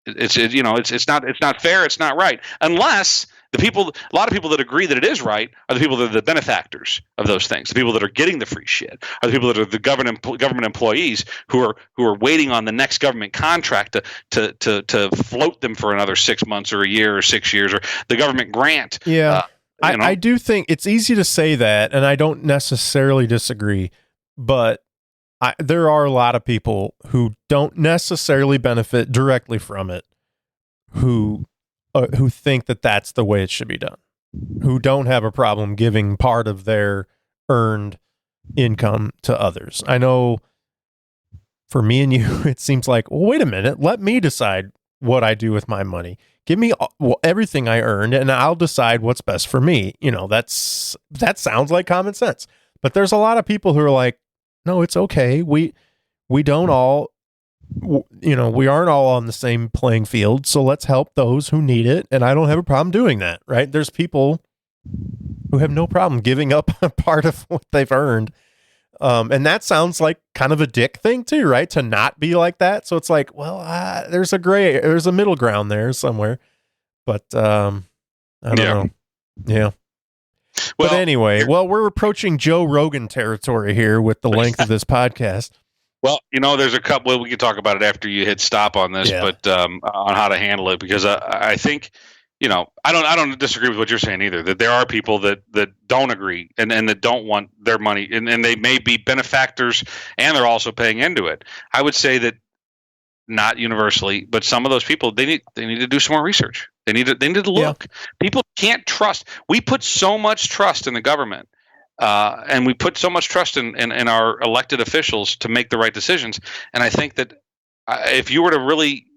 It's not fair. It's not right unless. A lot of people that agree that it is right are the people that are the benefactors of those things. The people that are getting the free shit are the people that are the government employees who are waiting on the next government contract to float them for another 6 months or a year or 6 years, or the government grant. Yeah, I do think it's easy to say that, and I don't necessarily disagree, but there are a lot of people who don't necessarily benefit directly from it, who think that that's the way it should be done, who don't have a problem giving part of their earned income to others. I know for me and you, it seems like, well, wait a minute, let me decide what I do with my money. Give me everything I earned and I'll decide what's best for me. That sounds like common sense, but there's a lot of people who are like, no, it's okay. We don't all, we aren't all on the same playing field, so let's help those who need it. And I don't have a problem doing that, right? There's people who have no problem giving up a part of what they've earned. And that sounds like kind of a dick thing too, right? To not be like that. So it's like, well, there's a middle ground there somewhere, but I don't know. Yeah. Well, but anyway, we're approaching Joe Rogan territory here with the length of this podcast. Well, there's a couple. We can talk about it after you hit stop on this, but on how to handle it, because I think, I don't disagree with what you're saying either. That there are people that don't agree and that don't want their money, and they may be benefactors, and they're also paying into it. I would say that not universally, but some of those people they need to do some more research. They need to look. Yeah. People can't trust. We put so much trust in the government. And we put so much trust in our elected officials to make the right decisions. And I think that if you were to really,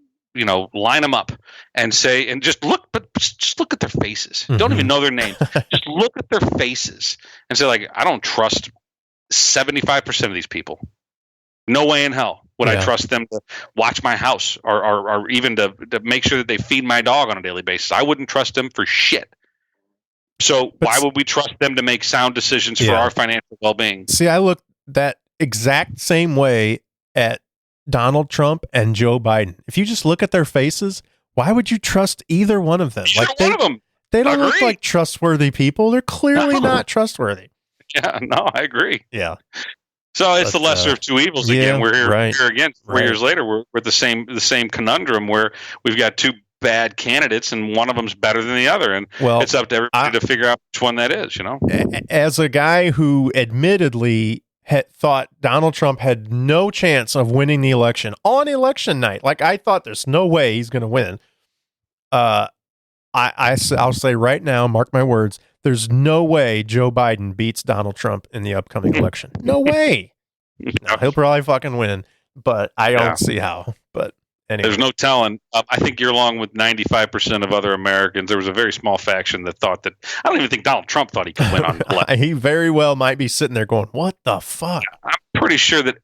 line them up and say, and just look at their faces. Don't even know their name. Just look at their faces and say, like, I don't trust 75% of these people. No way in hell would I trust them to watch my house or even to make sure that they feed my dog on a daily basis. I wouldn't trust them for shit. So why would we trust them to make sound decisions for our financial well-being? See, I look that exact same way at Donald Trump and Joe Biden. If you just look at their faces, why would you trust either one of them? One of them. They don't look like trustworthy people. They're clearly not trustworthy. Yeah, no, I agree. Yeah. So it's the lesser of two evils again. We're here again 4 years later. We're the same conundrum where we've got two bad candidates and one of them's better than the other, and it's up to everybody to figure out which one that is. As a guy who admittedly had thought Donald Trump had no chance of winning the election on election night, like I thought there's no way he's going to win. I'll say right now, mark my words, there's no way Joe Biden beats Donald Trump in the upcoming election. No way. No, he'll probably fucking win, but I don't see how. But anyway. There's no telling. I think you're along with 95% of other Americans. There was a very small faction that thought that. I don't even think Donald Trump thought he could win on the election. He very well might be sitting there going, "What the fuck?" I'm pretty sure that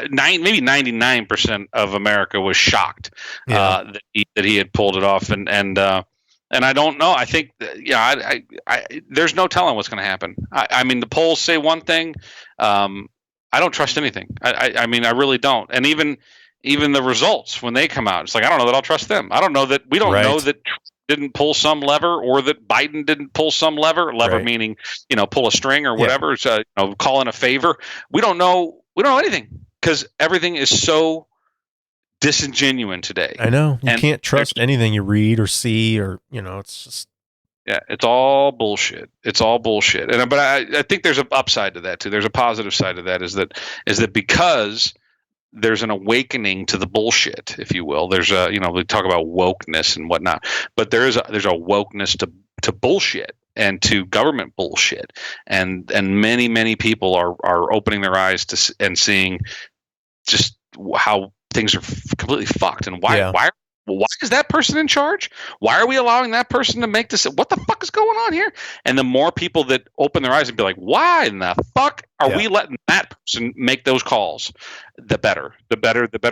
maybe 99% of America was shocked that he had pulled it off, and I don't know. I think there's no telling what's going to happen. I mean, the polls say one thing. I don't trust anything. I mean, I really don't. And even the results when they come out, it's like I don't know that I'll trust them. I don't know that we don't know that Trump didn't pull some lever or that Biden didn't pull some lever. Lever meaning pull a string or whatever. So, call in a favor. We don't know. We don't know anything because everything is so disingenuous today. I know you can't trust anything you read or see or it's just it's all bullshit. It's all bullshit. But I think there's an upside to that too. There's a positive side to that is that because there's an awakening to the bullshit, if you will. There's we talk about wokeness and whatnot, but there's a wokeness to bullshit and to government bullshit, and many people are opening their eyes to and seeing just how things are completely fucked and why is that person in charge? Why are we allowing that person to make this? What the fuck is going on here? And the more people that open their eyes and be like, why in the fuck are we letting that person make those calls? The better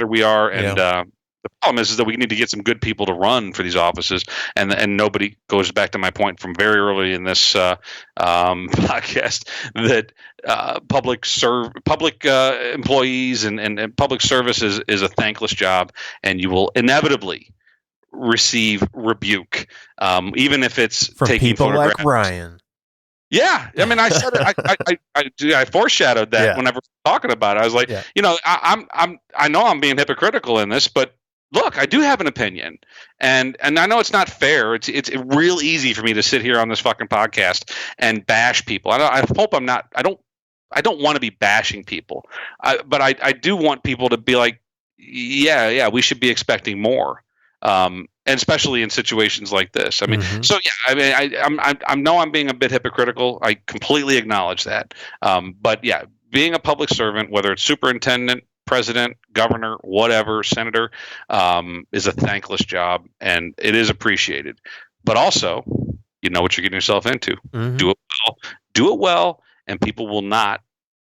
we are. And the problem is that we need to get some good people to run for these offices. And nobody goes back to my point from very early in this podcast that public employees and public service is a thankless job, and you will inevitably receive rebuke, even if it's from taking people photographs. like Ryan. Yeah, I mean, I said it. I foreshadowed that whenever talking about it. I was like, I know I'm being hypocritical in this, but look, I do have an opinion, and I know it's not fair. It's real easy for me to sit here on this fucking podcast and bash people. I hope I'm not. I don't want to be bashing people, but I do want people to be like, yeah, we should be expecting more, and especially in situations like this. I mean, so yeah, I mean, I know I'm being a bit hypocritical. I completely acknowledge that, but yeah, being a public servant, whether it's superintendent, president, governor, whatever, senator, is a thankless job, and it is appreciated. But also, you know what you're getting yourself into. Do it well, and people will not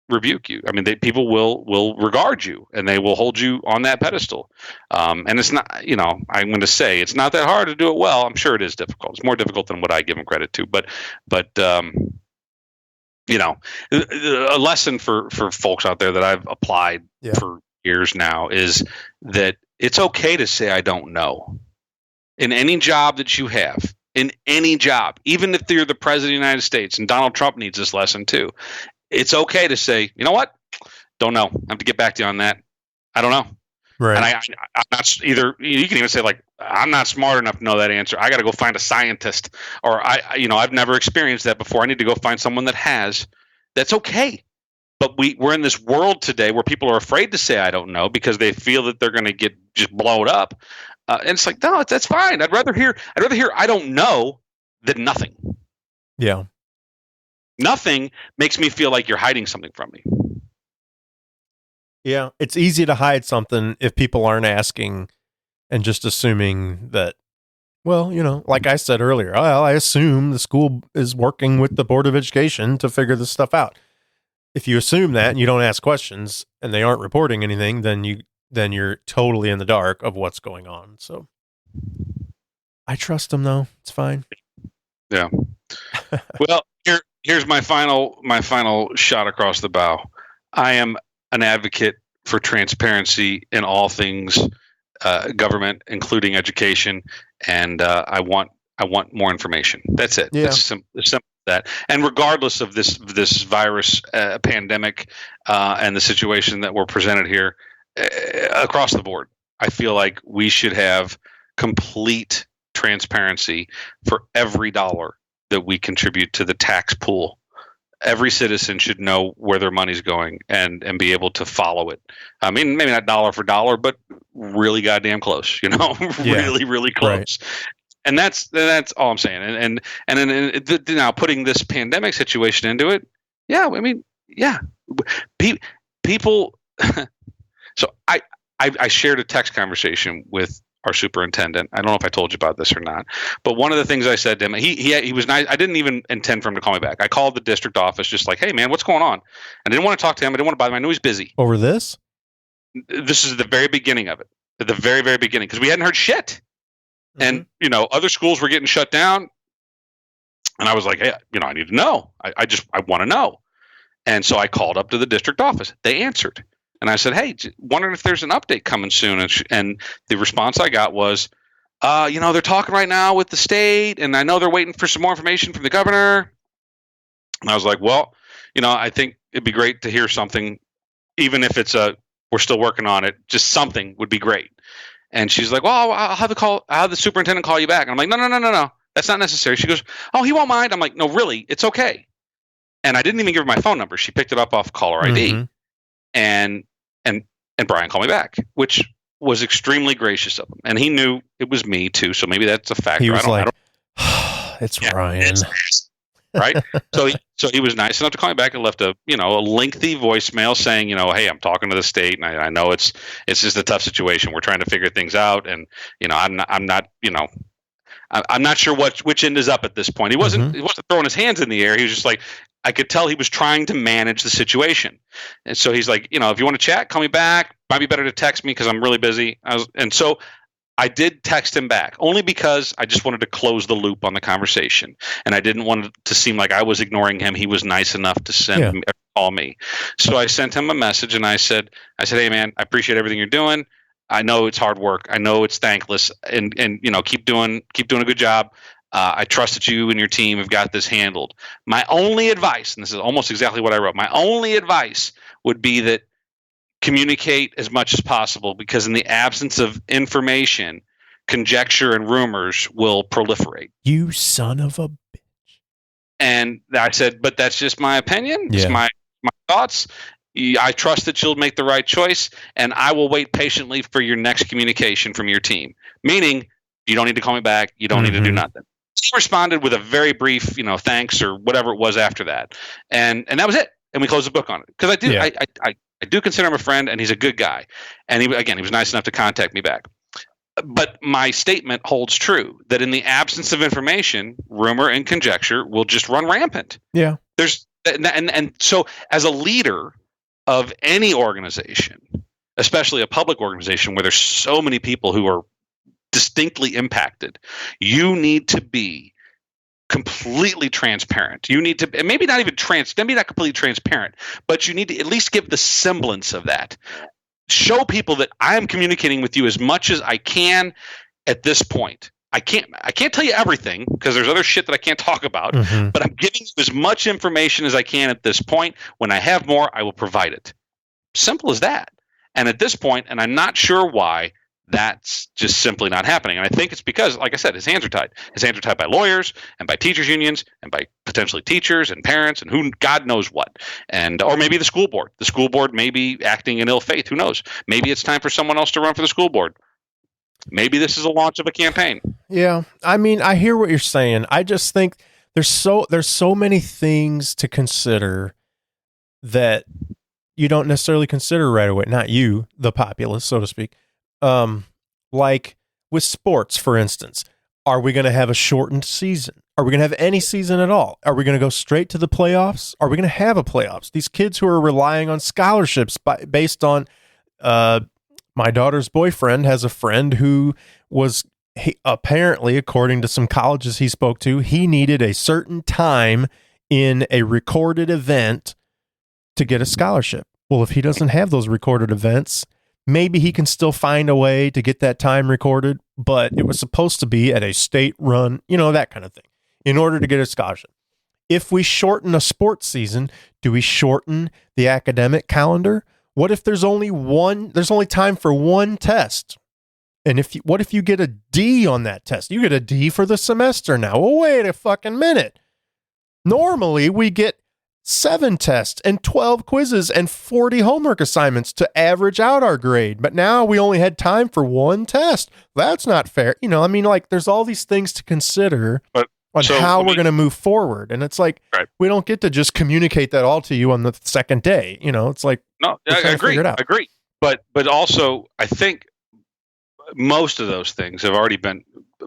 rebuke you. I mean, people will regard you, and they will hold you on that pedestal. And it's not, I'm going to say it's not that hard to do it well. I'm sure it is difficult. It's more difficult than what I give them credit to. But a lesson for folks out there that I've applied for years now is that it's okay to say I don't know. In any job that you have, in any job, even if you're the president of the United States, and Donald Trump needs this lesson too, it's okay to say, you know what? Don't know. I have to get back to you on that. I don't know. Right. And I'm not either. You can even say like, I'm not smart enough to know that answer. I got to go find a scientist, or I've never experienced that before. I need to go find someone that has. That's okay. But we're in this world today where people are afraid to say I don't know because they feel that they're going to get just blown up. And it's like, no, that's fine. I'd rather hear I don't know than nothing. Yeah. Nothing makes me feel like you're hiding something from me. Yeah, it's easy to hide something if people aren't asking and just assuming that, well, like I said earlier, I assume the school is working with the Board of Education to figure this stuff out. if you assume that and you don't ask questions and they aren't reporting anything, then you're totally in the dark of what's going on. So I trust them though. It's fine. Yeah. Well, here's my final shot across the bow. I am an advocate for transparency in all things government, including education, and I want more information. That's it. Yeah. That's simple as that. And regardless of this virus pandemic and the situation that we're presented here, across the board, I feel like we should have complete transparency for every dollar that we contribute to the tax pool. Every citizen should know where their money's going and be able to follow it. I mean, maybe not dollar for dollar, but really goddamn close, really, really close. Right. And that's all I'm saying. And then now putting this pandemic situation into it. Yeah. I mean, yeah, people. So I shared a text conversation with our superintendent. I don't know if I told you about this or not, but one of the things I said to him, he was nice. I didn't even intend for him to call me back. I called the district office just like, hey man, what's going on? I didn't want to talk to him. I didn't want to bother him. I knew he's busy. Over this? This is the very beginning of it. At the very, very beginning, because we hadn't heard shit. Mm-hmm. And, other schools were getting shut down. And I was like, hey, I need to know. I want to know. And so I called up to the district office. They answered. And I said, hey, wondering if there's an update coming soon. And the response I got was, they're talking right now with the state, and I know they're waiting for some more information from the governor. And I was like, well, I think it'd be great to hear something, even if it's we're still working on it. Just something would be great. And she's like, well, I'll have the superintendent call you back. And I'm like, no. That's not necessary. She goes, oh, he won't mind. I'm like, no, really, it's okay. And I didn't even give her my phone number. She picked it up off caller ID. Mm-hmm. And Brian called me back, which was extremely gracious of him. And he knew it was me too, so maybe that's a factor. He was it's Ryan. Right? So he was nice enough to call me back and left a lengthy voicemail saying, hey, I'm talking to the state, and I know it's just a tough situation. We're trying to figure things out, and I'm not sure which end is up at this point. He wasn't throwing his hands in the air. He was just like, I could tell he was trying to manage the situation. And so he's like, if you want to chat, call me back. Might be better to text me because I'm really busy. And so I did text him back only because I just wanted to close the loop on the conversation. And I didn't want it to seem like I was ignoring him. He was nice enough to call me. So I sent him a message and I said, hey man, I appreciate everything you're doing. I know it's hard work. I know it's thankless, and keep doing a good job. I trust that you and your team have got this handled. My only advice, and this is almost exactly what I wrote, my only advice would be that communicate as much as possible, because in the absence of information, conjecture and rumors will proliferate. You son of a bitch. And I said, but that's just my opinion. Yeah. It's my thoughts. I trust that you'll make the right choice, and I will wait patiently for your next communication from your team. Meaning, you don't need to call me back. You don't need to do nothing. He responded with a very brief, thanks or whatever it was after that, and that was it. And we closed the book on it because I do consider him a friend, and he's a good guy. And he was nice enough to contact me back. But my statement holds true that in the absence of information, rumor and conjecture will just run rampant. Yeah. And so as a leader of any organization, especially a public organization where there's so many people who are distinctly impacted, you need to be completely transparent. You need to, and maybe not completely transparent, but you need to at least give the semblance of that. Show people that I'm communicating with you as much as I can at this point. I can't tell you everything because there's other shit that I can't talk about, but I'm giving you as much information as I can at this point. When I have more, I will provide it. Simple as that. And at this point, and I'm not sure why, that's just simply not happening. And I think it's because, like I said, his hands are tied. His hands are tied by lawyers and by teachers unions and by potentially teachers and parents and who God knows what. Or maybe the school board. The school board may be acting in ill faith. Who knows? Maybe it's time for someone else to run for the school board. Maybe this is a launch of a campaign. Yeah. I mean, I hear what you're saying. I just think there's so many things to consider that you don't necessarily consider right away. Not you, the populace, so to speak. Like with sports, for instance, are we going to have a shortened season? Are we going to have any season at all? Are we going to go straight to the playoffs? Are we going to have a playoffs? These kids who are relying on scholarships based on my daughter's boyfriend has a friend who was apparently, according to some colleges he spoke to, he needed a certain time in a recorded event to get a scholarship. Well, if he doesn't have those recorded events, maybe he can still find a way to get that time recorded, but it was supposed to be at a state run, that kind of thing, in order to get a scholarship. If we shorten a sports season, do we shorten the academic calendar? What if there's only time for one test? And what if you get a D on that test? You get a D for the semester now. Well, wait a fucking minute. Normally, we get 7 tests and 12 quizzes and 40 homework assignments to average out our grade. But now we only had time for one test. That's not fair. There's all these things to consider on how we're going to move forward. And it's like, we don't get to just communicate that all to you on the second day. It's like, no, I agree. I agree. But also, I think most of those things have already been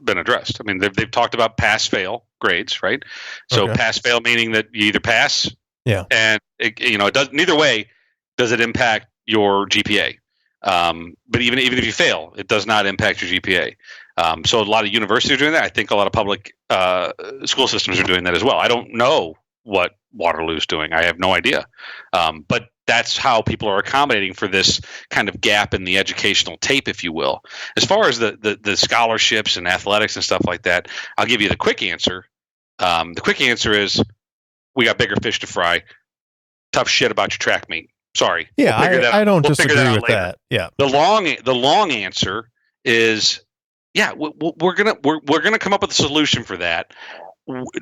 addressed. I mean, they've talked about pass-fail grades, right? So pass-fail meaning that you either pass, and it does neither way does it impact your GPA. But even if you fail, it does not impact your GPA. So a lot of universities are doing that. I think a lot of public school systems are doing that as well. I don't know what Waterloo's doing. I have no idea. But that's how people are accommodating for this kind of gap in the educational tape, if you will. As far as the scholarships and athletics and stuff like that, I'll give you the quick answer. The quick answer is we got bigger fish to fry. Tough shit about your track meet. Sorry. Yeah, I don't disagree with that. Yeah. The long answer is, we're gonna come up with a solution for that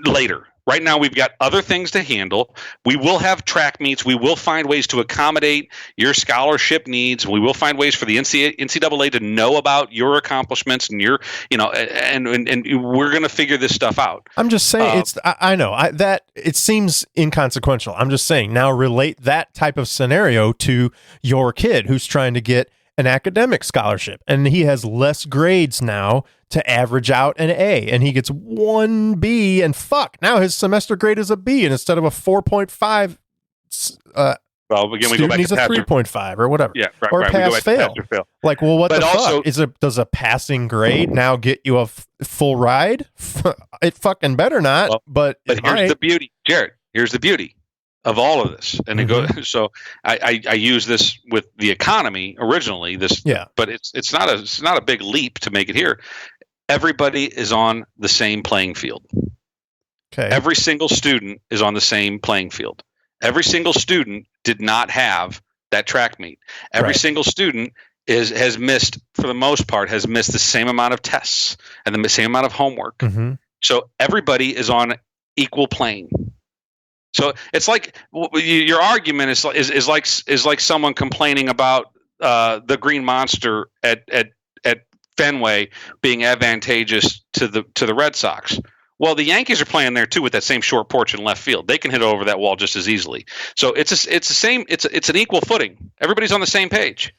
later. Right now, we've got other things to handle. We will have track meets. We will find ways to accommodate your scholarship needs. We will find ways for the NCAA to know about your accomplishments and your, and we're going to figure this stuff out. I'm just saying I know that it seems inconsequential. I'm just saying now relate that type of scenario to your kid who's trying to get an academic scholarship and he has less grades now to average out an A, and he gets 1 B, and now his semester grade is a B, and instead of a 4.5, well, again, we go back he's to a 3.5 or whatever, or pass fail. Like, well, what but the also, fuck does a passing grade now get you a full ride? It fucking better not. Well, but here's the beauty, Jared. Here's the beauty of all of this, and it goes. So I use this with the economy originally. But it's not a big leap to make it here. Everybody is on the same playing field. Okay. Every single student is on the same playing field. Every single student did not have that track meet. Every single student has missed, for the most part, has missed the same amount of tests and the same amount of homework. Mm-hmm. So everybody is on equal plane. So it's like your argument is like someone complaining about the Green Monster at Fenway being advantageous to the Red Sox. Well, the Yankees are playing there too with that same short porch in left field. They can hit over that wall just as easily. So it's the same. It's an equal footing. Everybody's on the same page.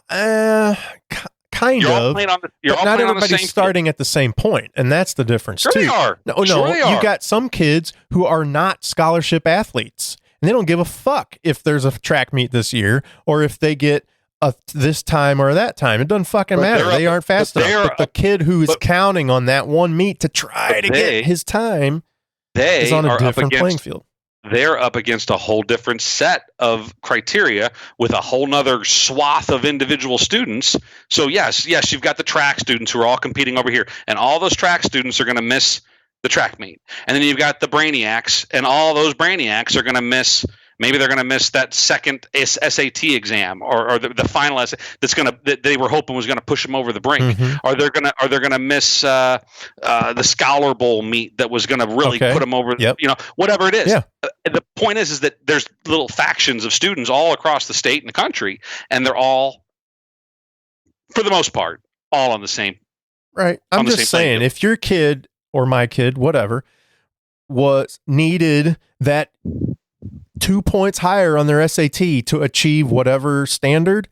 Kind of. Not everybody's starting at the same point, and that's the difference too. They are. No, you got some kids who are not scholarship athletes, and they don't give a fuck if there's a track meet this year or if they get this time or that time. It doesn't fucking matter. They aren't fast enough. But the kid who is counting on that one meet to try to get his time is on a different playing field. They're up against a whole different set of criteria with a whole nother swath of individual students. So yes, you've got the track students who are all competing over here, and all those track students are going to miss the track meet. And then you've got the brainiacs, and all those brainiacs are going to miss. Maybe they're going to miss that second SAT exam or the final essay that they were hoping was going to push them over the brink. Mm-hmm. Or they're going to miss the Scholar Bowl meet that was going to really put them over. Yep. Whatever it is. Yeah. The point is that there's little factions of students all across the state and the country, and they're all, for the most part, all on the same. Right. I'm just saying, if your kid or my kid, whatever, needed that 2 points higher on their SAT to achieve whatever standard.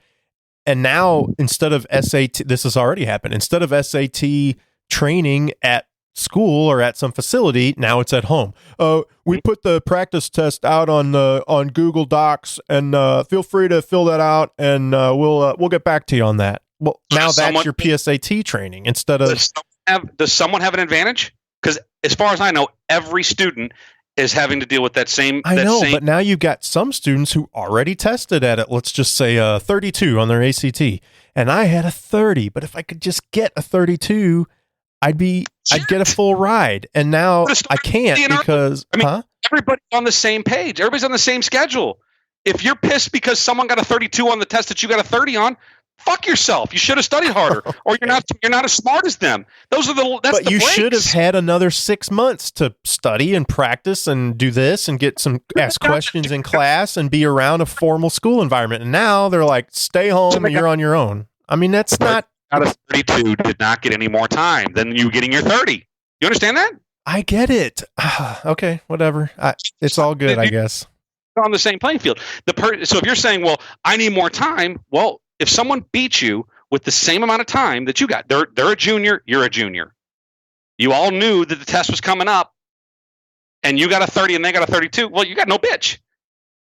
And now instead of SAT, this has already happened. Instead of SAT training at school or at some facility. Now it's at home. We put the practice test out on Google Docs, and feel free to fill that out, and we'll get back to you on that. Well, now that's your PSAT training instead of. Does someone have an advantage? Because as far as I know, every student is having to deal with that same. But now you've got some students who already tested at it. Let's just say 32 on their ACT, and I had a 30. But if I could just get a 32, I'd get a full ride. And now I can't because everybody's on the same page. Everybody's on the same schedule. If you're pissed because someone got a 32 on the test that you got a 30 on, fuck yourself. You should have studied harder, or you're not as smart as them. But you should have had another 6 months to study and practice and do this and ask questions in class and be around a formal school environment. And now they're like, stay home and you're on your own. I mean, that's not. Out of 32 did not get any more time than you getting your 30. You understand that? I get it. Okay, whatever. It's all good, I guess. On the same playing field. So if you're saying, well, I need more time, well, if someone beats you with the same amount of time that you got, they're a junior, you're a junior. You all knew that the test was coming up, and you got a 30 and they got a 32. Well, you got no bitch,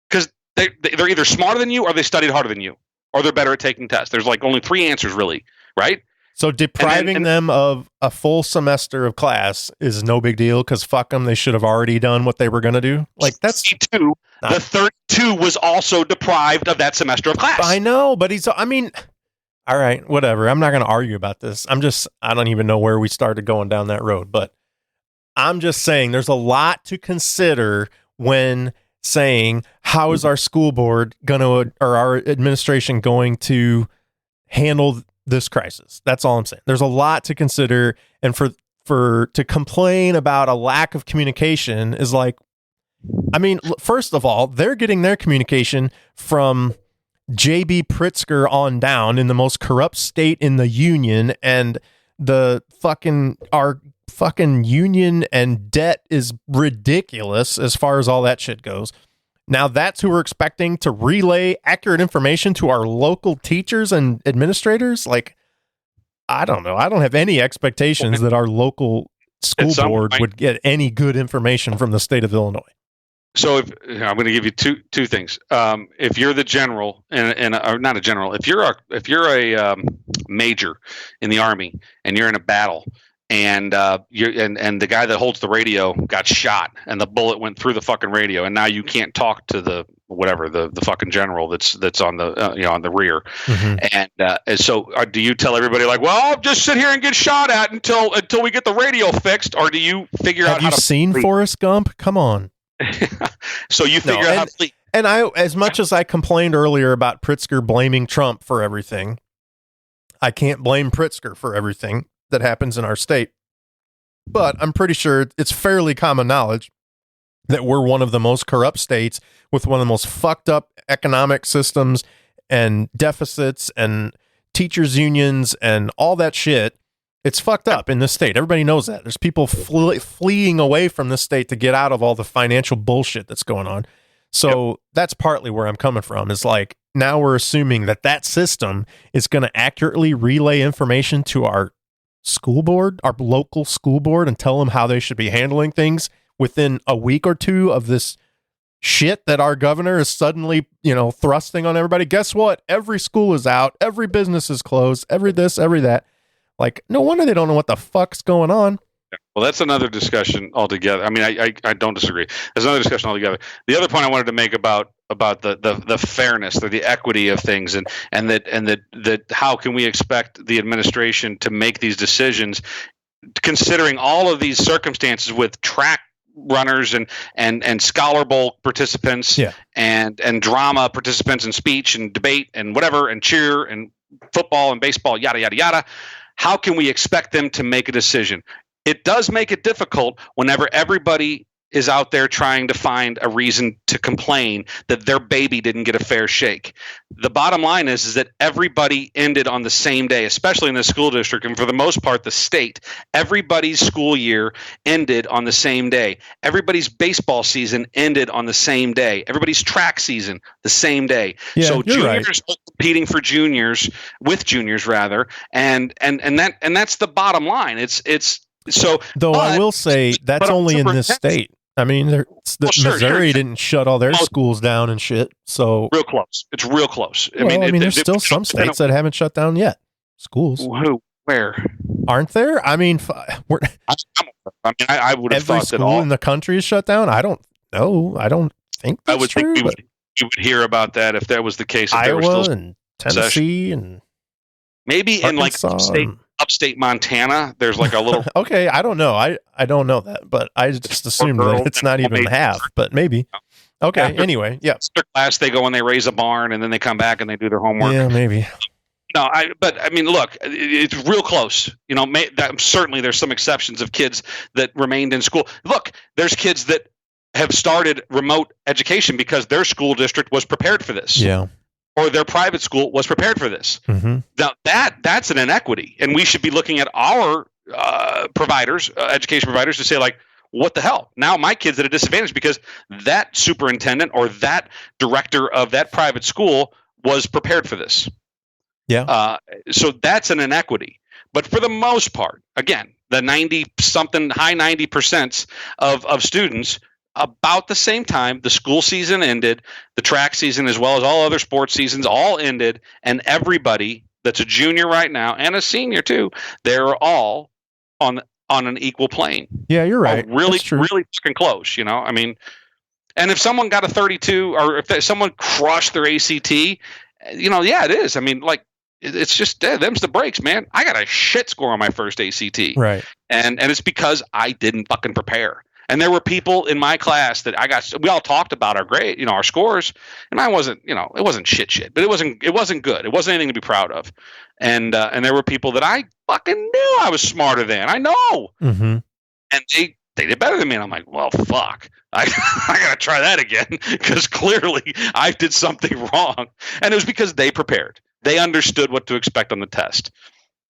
because they're either smarter than you, or they studied harder than you, or they're better at taking tests. There's like only 3 answers, really, right? So depriving them of a full semester of class is no big deal, because fuck them, they should have already done what they were going to do. Like that's 32. The 32 was also deprived of that semester of class. I know, but all right, whatever. I'm not going to argue about this. I don't even know where we started going down that road, but I'm just saying there's a lot to consider when saying, how is our school board or our administration going to handle this crisis? That's all I'm saying. There's a lot to consider, and to complain about a lack of communication is like, I mean, first of all, they're getting their communication from J.B. Pritzker on down, in the most corrupt state in the union, and our fucking union and debt is ridiculous as far as all that shit goes. Now that's who we're expecting to relay accurate information to our local teachers and administrators. Like, I don't know. I don't have any expectations that our local school board would get any good information from the state of Illinois. So I'm going to give you two things. If you're the general, or not a general, if you're a major in the Army and you're in a battle, and the guy that holds the radio got shot and the bullet went through the fucking radio, and now you can't talk to the fucking general that's on the on the rear. Mm-hmm. And so do you tell everybody like, well, just sit here and get shot at until we get the radio fixed, or do you figure out how to seen sleep? Forrest Gump? Come on. So you figure out how to sleep. And as much as I complained earlier about Pritzker blaming Trump for everything, I can't blame Pritzker for everything that happens in our state. But I'm pretty sure it's fairly common knowledge that we're one of the most corrupt states with one of the most fucked up economic systems and deficits and teachers unions and all that shit. It's fucked up in this state. Everybody knows that. There's people fleeing away from this state to get out of all the financial bullshit that's going on. So That's partly where I'm coming from. Is like, now we're assuming that system is going to accurately relay information to our school board, our local school board, and tell them how they should be handling things within a week or two of this shit that our governor is suddenly, thrusting on everybody. Guess what? Every school is out. Every business is closed. Every this, every that. Like, no wonder they don't know what the fuck's going on. Well, that's another discussion altogether. I mean, I don't disagree. There's another discussion altogether. The other point I wanted to make about the fairness or the equity of things, and that how can we expect the administration to make these decisions, considering all of these circumstances with track runners and Scholar Bowl participants, and drama participants and speech and debate and whatever and cheer and football and baseball, yada yada yada. How can we expect them to make a decision? It does make it difficult whenever everybody is out there trying to find a reason to complain that their baby didn't get a fair shake. The bottom line is that everybody ended on the same day, especially in the school district, and for the most part, the state. Everybody's school year ended on the same day. Everybody's baseball season ended on the same day. Everybody's track season, the same day. Yeah, so juniors right. Competing for juniors, with juniors rather, and that's the bottom line. It's So, though, I will say that's only in this state. I mean, Missouri didn't shut all their schools down and shit. So real close. It's real close. I mean, there's still some states that haven't shut down yet. Schools. Where? Aren't there? I mean, I would have thought that all in the country is shut down. I don't know. I don't think that's true. Think you would hear about that if that was the case. If Iowa there were still and Tennessee and maybe Arkansas in like upstate Montana, there's like a little. Okay, I don't know. I don't know that, but I just assumed that it's not even half, but maybe. Okay. Anyway, yeah. After class, they go and they raise a barn, and then they come back and they do their homework. Yeah, maybe. No, but I mean, look, it's real close. You know, certainly there's some exceptions of kids that remained in school. Look, there's kids that have started remote education because their school district was prepared for this. Yeah. Or their private school was prepared for this. Mm-hmm. Now that's an inequity, and we should be looking at our providers, education providers, to say like, what the hell? Now my kid's at a disadvantage because that superintendent or that director of that private school was prepared for this. Yeah. So that's an inequity. But for the most part, again, the 90-something, high 90% of students, about the same time, the school season ended, the track season, as well as all other sports seasons, all ended, and everybody that's a junior right now and a senior too, they're all on an equal plane. Yeah, you're right. Really fucking close, you know? I mean, and if someone got a 32 or if someone crushed their ACT, you know, yeah, it is. I mean, like, it's just them's the breaks, man. I got a shit score on my first ACT. Right. And it's because I didn't fucking prepare. And there were people in my class that we all talked about our grade, you know, our scores, and I wasn't, you know, it wasn't shit, but it wasn't good. It wasn't anything to be proud of. And there were people that I fucking knew I was smarter than. I know. Mm-hmm. And they did better than me. And I'm like, well, fuck. I got to try that again because clearly I did something wrong. And it was because they prepared. They understood what to expect on the test.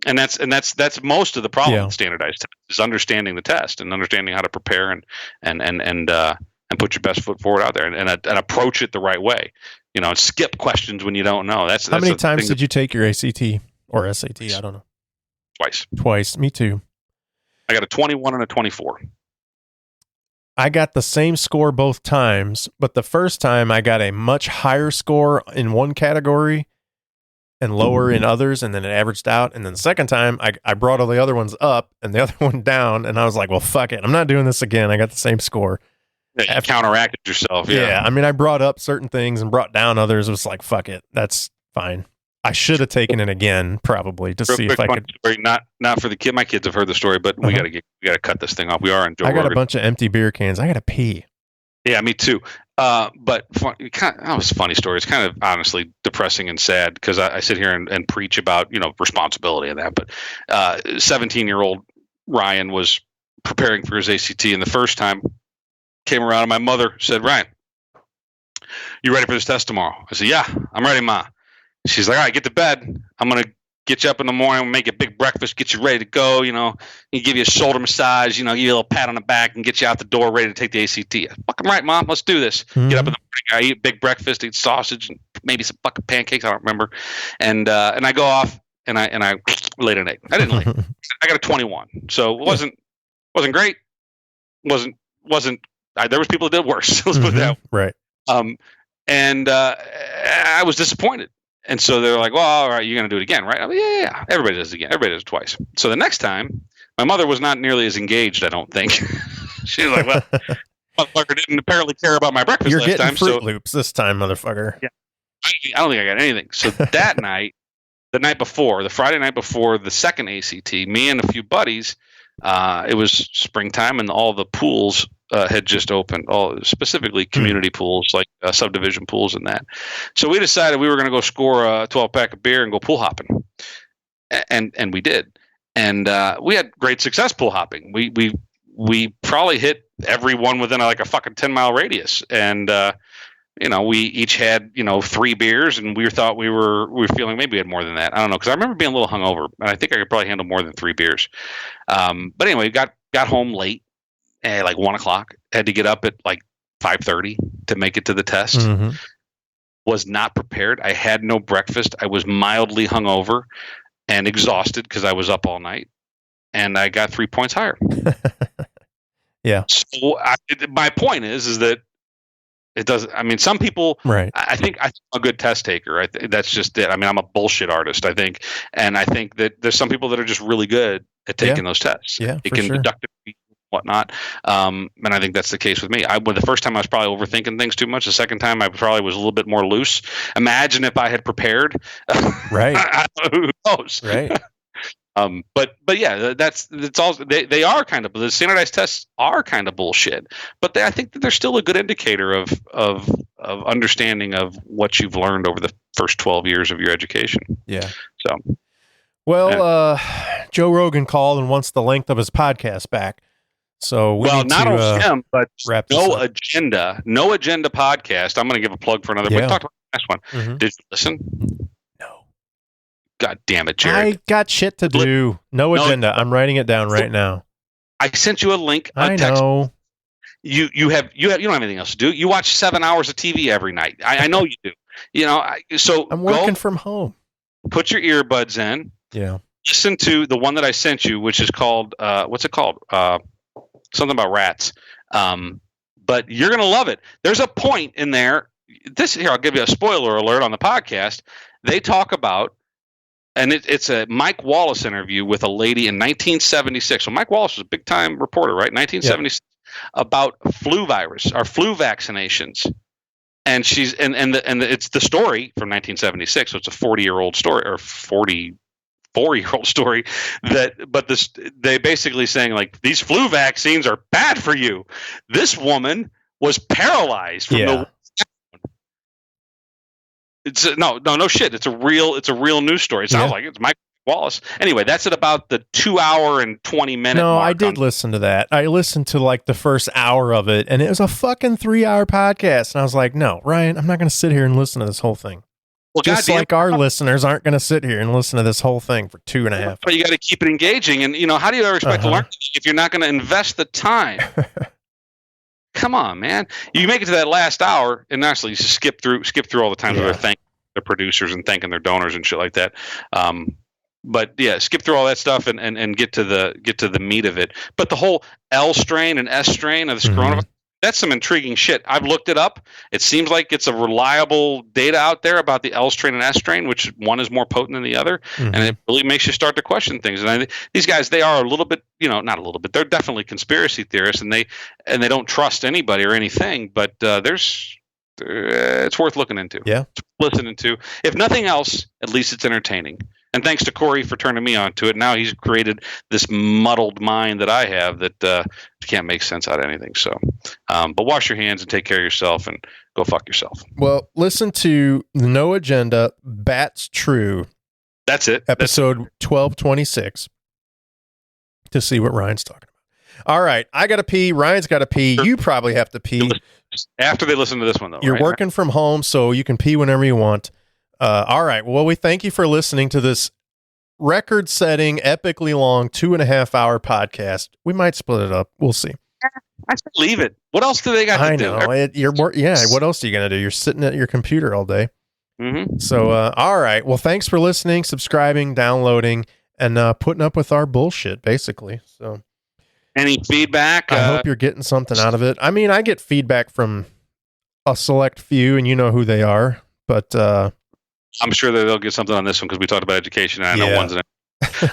And that's most of the problem with standardized tests is understanding the test and understanding how to prepare and put your best foot forward out there and approach it the right way. You know, and skip questions when you don't know. That's how many times did you take your ACT or SAT? I don't know. Twice. Me too. I got a 21 and a 24. I got the same score both times, but the first time I got a much higher score in one category and lower in others, and then it averaged out. And then the second time, I brought all the other ones up and the other one down, and I was like, well, fuck it. I'm not doing this again. I got the same score. Yeah, you counteracted yourself. Yeah. I mean, I brought up certain things and brought down others. It was like, fuck it. That's fine. I should have taken it again, probably, to see if I could. Story, not for the kid. My kids have heard the story, but we gotta cut this thing off. We are in Joe I got Rogan. A bunch of empty beer cans. I gotta pee. Yeah, me too. But that was a funny story. It's kind of honestly depressing and sad because I sit here and preach about, you know, responsibility and that. But 17-year-old Ryan was preparing for his ACT, and the first time came around, and my mother said, "Ryan, you ready for this test tomorrow?" I said, "Yeah, I'm ready, Ma." She's like, "All right, get to bed. I'm gonna get you up in the morning, make a big breakfast, get you ready to go. You know, give you a shoulder massage. You know, give you a little pat on the back, and get you out the door ready to take the ACT." Fucking right, Mom. Let's do this. Mm-hmm. Get up in the morning. I eat a big breakfast, eat sausage, and maybe some fucking pancakes. I don't remember. And I go off and I laid an egg. I didn't lay. I got a 21, so it wasn't great. Wasn't. There was people that did worse. Let's put it that way. Right. And I was disappointed. And so they're like, well, all right, you're going to do it again, right? I'm like, yeah. Everybody does it again. Everybody does it twice. So the next time, my mother was not nearly as engaged, I don't think. She was like, well, motherfucker didn't apparently care about my breakfast you're last time. You're getting Fruit Loops this time, motherfucker. Yeah. I don't think I got anything. So that night, the Friday night before the second ACT, me and a few buddies, it was springtime and all the pools had just opened, specifically community pools, like subdivision pools and that. So we decided we were going to go score a 12-pack of beer and go pool hopping. And we did. And we had great success pool hopping. We probably hit everyone within like a fucking 10-mile radius. And, you know, we each had, you know, 3 beers, and we thought we were feeling maybe we had more than that. I don't know, because I remember being a little hungover, and I think I could probably handle more than 3 beers. But anyway, got home late. At like 1:00, had to get up at like 5:30 to make it to the test. Mm-hmm. Was not prepared. I had no breakfast. I was mildly hungover and exhausted because I was up all night. and I got 3 points higher. Yeah. So my point is that it doesn't. I mean, some people. Right. I think I'm a good test taker. That's just it. I mean, I'm a bullshit artist, I think, and I think that there's some people that are just really good at taking those tests. Yeah, it can deduct it, whatnot. And I think that's the case with me. The first time I was probably overthinking things too much. The second time I probably was a little bit more loose. Imagine if I had prepared. Right. Who knows? Right. But yeah, that's all. They are kind of, the standardized tests are kind of bullshit. But I think that they're still a good indicator of understanding of what you've learned over the first 12 years of your education. Yeah. So, well, Joe Rogan called and wants the length of his podcast back. So not only him, but No Agenda podcast. I'm going to give a plug for another. We talked about the last one. Mm-hmm. Did you listen? No. God damn it, Jared! I got shit to do. No agenda. I'm writing it down right now. I sent you a link. I know. You don't have anything else to do. You watch 7 hours of TV every night. I know you do. So I'm working from home. Put your earbuds in. Yeah. Listen to the one that I sent you, which is called what's it called? Something about rats. But you're gonna love it. There's a point in there. I'll give you a spoiler alert on the podcast. They talk about, and it's a Mike Wallace interview with a lady in 1976. So Mike Wallace was a big time reporter, right? 1976, about flu virus or flu vaccinations. And she's it's the story from 1976. So it's a 40-year-old story or 44-year-old story they basically saying like these flu vaccines are bad for you. This woman was paralyzed from the. It's no shit. It's a real news story. It sounds like it's Mike Wallace. Anyway, that's at about the 2 hour and 20 minute. No, mark I did listen to that. I listened to like the first hour of it, and it was a fucking 3 hour podcast. And I was like, no, Ryan, I'm not going to sit here and listen to this whole thing. Well, just like our listeners aren't going to sit here and listen to this whole thing for 2.5 hours. But you got to keep it engaging, and how do you ever expect to learn if you're not going to invest the time? Come on, man! You make it to that last hour, and honestly, you just skip through all the times where they're thanking the producers and thanking their donors and shit like that. But yeah, skip through all that stuff and get to the meat of it. But the whole L strain and S strain of this coronavirus, that's some intriguing shit. I've looked it up. It seems like it's a reliable data out there about the L strain and S strain, which one is more potent than the other, and it really makes you start to question things. And these guys, they are a little bit, not a little bit. They're definitely conspiracy theorists, and they don't trust anybody or anything. But it's worth looking into. Yeah, listening to. If nothing else, at least it's entertaining. And thanks to Corey for turning me on to it. Now he's created this muddled mind that I have that can't make sense out of anything. So, but wash your hands and take care of yourself and go fuck yourself. Well, listen to No Agenda, Bats True. That's it. Episode 1226 to see what Ryan's talking about. All right. I got to pee. Ryan's got to pee. You probably have to pee. After they listen to this one, though. You're working from home, so you can pee whenever you want. All right. Well, we thank you for listening to this record-setting, epically long 2.5 hour podcast. We might split it up. We'll see. I said leave it. What else do they got to do? I know. What else are you going to do? You're sitting at your computer all day. Mm-hmm. So, all right. Well, thanks for listening, subscribing, downloading, and putting up with our bullshit, basically. So, any feedback? I hope you're getting something out of it. I mean, I get feedback from a select few, and you know who they are, but I'm sure that they'll get something on this one because we talked about education, and I know one's in it.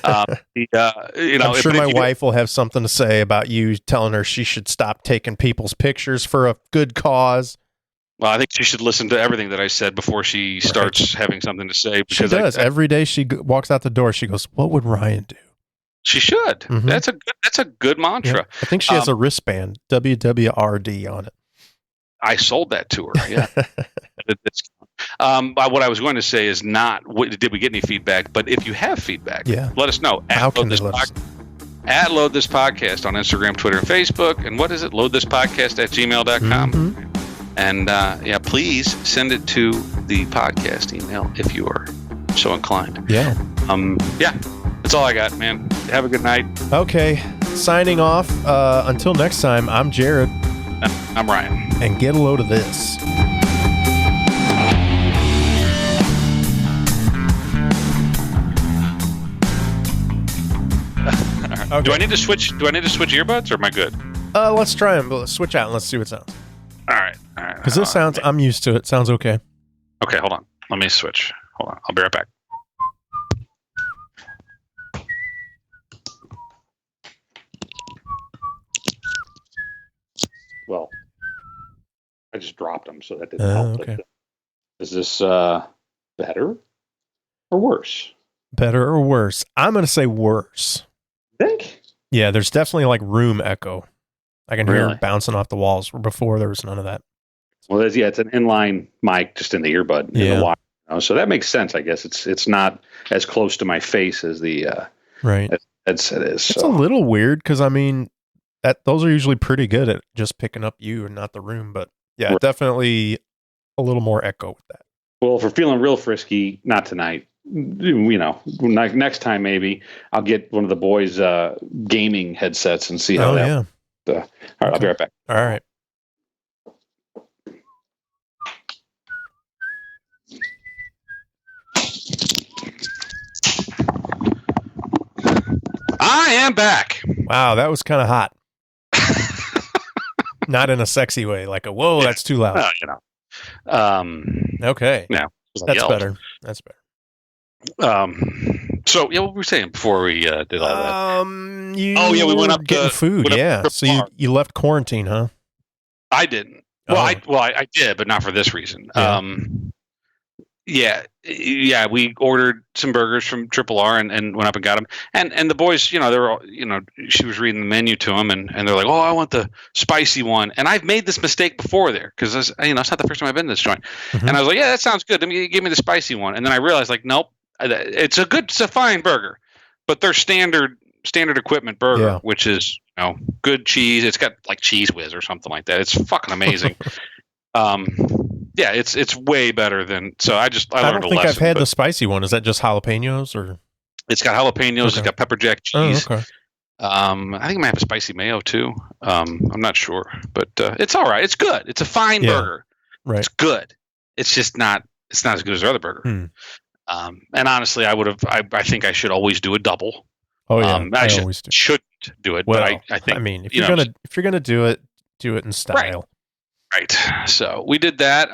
I'm sure my wife will have something to say about you telling her she should stop taking people's pictures for a good cause. Well, I think she should listen to everything that I said before she starts having something to say. Because she does. Every day she walks out the door, she goes, "What would Ryan do?" She should. Mm-hmm. That's a good mantra. Yeah. I think she has a wristband, WWRD, on it. I sold that to her. Yeah. What I was going to say is not did we get any feedback, but if you have feedback, let us know. How can they let us? At Load This Podcast on Instagram, Twitter, and Facebook. And what is it? loadthispodcast@gmail.com. Mm-hmm. And please send it to the podcast email if you are so inclined. Yeah. That's all I got, man. Have a good night. Okay. Signing off. Until next time, I'm Jared. I'm Ryan. And get a load of this. All right. Okay. Do I need to switch earbuds, or am I good? Let's try them. Let's switch out and let's see what sounds. All right. Because this sounds, I'm used to it. Sounds okay. Okay, hold on. Let me switch. Hold on. I'll be right back. Well, I just dropped them, so that didn't help. Okay. Is this better or worse? Better or worse? I'm going to say worse. Think? Yeah, there's definitely like room echo. I can hear it bouncing off the walls. Where before there was none of that. Well, it's an inline mic just in the earbud in the wire. So that makes sense, I guess. It's not as close to my face as the headset is. It's a little weird because I mean those are usually pretty good at just picking up you and not the room, but yeah, definitely a little more echo with that. Well, if we're feeling real frisky, not tonight. Next time maybe I'll get one of the boys' gaming headsets and see how that. Yeah. All right, I'll be right back. All right. I am back. Wow, that was kind of hot. Not in a sexy way, like a whoa, that's too loud. Okay. Yeah, that's better. That's better. So yeah, what were we saying before we did all that? We went up getting food. So you left quarantine, huh? I didn't. Well, I did, but not for this reason. Yeah. We ordered some burgers from Triple R and went up and got them. And the boys, they were all, she was reading the menu to them and they're like, oh, I want the spicy one. And I've made this mistake before there because, it's not the first time I've been to this joint. Mm-hmm. And I was like, yeah, that sounds good. Give me the spicy one. And then I realized like, nope, it's a fine burger, but they're standard equipment burger, which is, good cheese. It's got like Cheese Whiz or something like that. It's fucking amazing. Yeah, it's way better than. So I learned a lesson. I've had the spicy one. Is that just jalapenos or? It's got jalapenos. Okay. It's got pepper jack cheese. Oh, okay. I think it might have a spicy mayo too. I'm not sure, but it's all right. It's good. It's a fine burger. Right. It's good. It's just not. It's not as good as their other burger. And honestly, I think I should always do a double. Oh yeah, I shouldn't do it. Well, but I think. I mean, if you're gonna do it in style. Right. So we did that.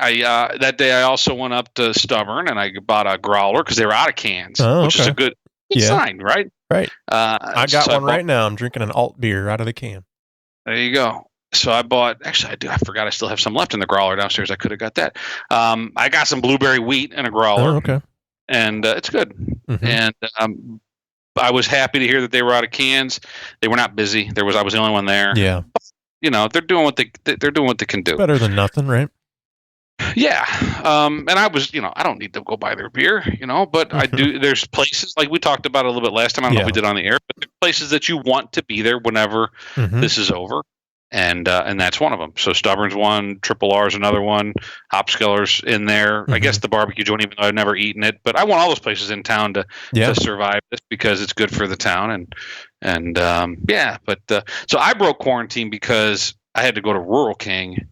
That day I also went up to Stubborn and I bought a growler because they were out of cans, which is a good sign, right? Right. I got one right now. I'm drinking an alt beer out of the can. There you go. So I bought. Actually, I forgot I still have some left in the growler downstairs. I could have got that. I got some blueberry wheat in a growler. Oh, okay. And it's good. Mm-hmm. And I was happy to hear that they were out of cans. They were not busy. I was the only one there. Yeah. They're doing what they can do. Better than nothing, right? Yeah. And I was, I don't need to go buy their beer, but I do. There's places like we talked about a little bit last time. I don't know if we did on the air, but there's places that you want to be there whenever this is over. And that's one of them. So Stubborn's one, Triple R's another one, Hopskeller's in there. I guess the barbecue joint, even though I've never eaten it, but I want all those places in town to survive this because it's good for the town. So I broke quarantine because I had to go to Rural King,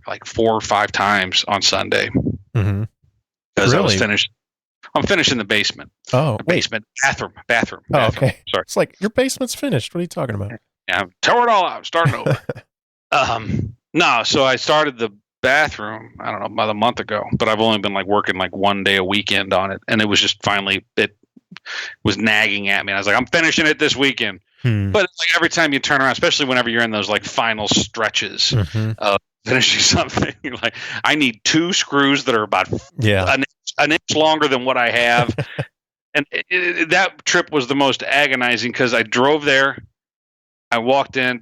like 4 or 5 times on Sunday because I was finished. I'm finished in the basement. Oh, basement, bathroom. Oh, okay. Sorry, it's like your basement's finished. What are you talking about? Yeah, tear it all out, starting over. No, so I started the bathroom, I don't know, about a month ago, but I've only been working 1 day a weekend on it. And it was just finally, it was nagging at me. I was like, I'm finishing it this weekend. But it's like every time you turn around, especially whenever you're in those final stretches of finishing something, I need 2 screws that are about an inch longer than what I have. And that trip was the most agonizing because I drove there. I walked in,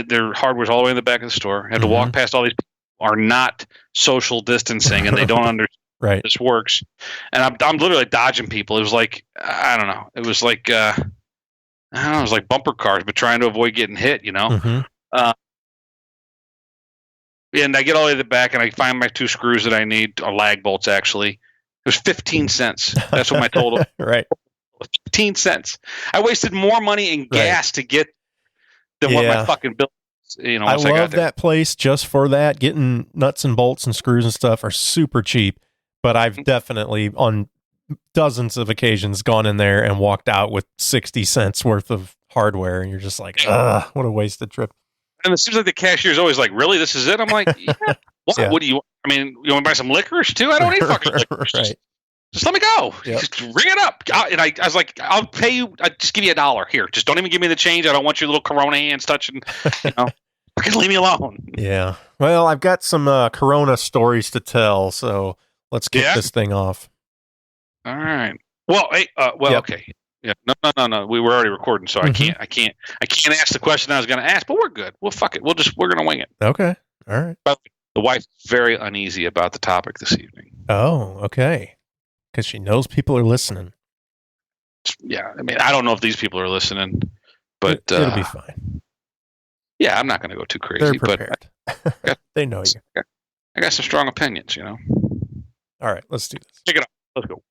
their hardware's all the way in the back of the store. I had to walk past all these people who are not social distancing, and they don't understand this works. And I'm literally dodging people. It was like, I don't know. It was like, it was like bumper cars, but trying to avoid getting hit, And I get all the way to the back, and I find my 2 screws that I need, or lag bolts, actually. It was 15 cents. That's what my total. Right. 15 cents. I wasted more money in gas to get than what my fucking bill is, I love that place just for that. Getting nuts and bolts and screws and stuff are super cheap, but I've definitely on dozens of occasions gone in there and walked out with 60 cents worth of hardware, and you're just like, ugh, what a wasted trip. And it seems like the cashier's always like, really, this is it? I'm like, yeah. What? Yeah. What do you? I mean, you want to buy some licorice too? I don't need fucking licorice. Right. Just let me go. Yep. Just ring it up. And I was like, I'll pay you. I just give you $1 here. Just don't even give me the change. I don't want your little Corona hands touching. Fucking leave me alone. Yeah. Well, I've got some Corona stories to tell, so let's kick this thing off. All right. Well, hey, okay. Yeah. No. We were already recording, so I can't ask the question I was going to ask. But we're good. Well, fuck it. We're going to wing it. Okay. All right. But the wife's very uneasy about the topic this evening. Oh, okay. Because she knows people are listening. Yeah. I mean, I don't know if these people are listening, but it'll be fine. Yeah, I'm not going to go too crazy. They're prepared. But they know you. I got some strong opinions, All right, let's do this. Check it out. Let's go.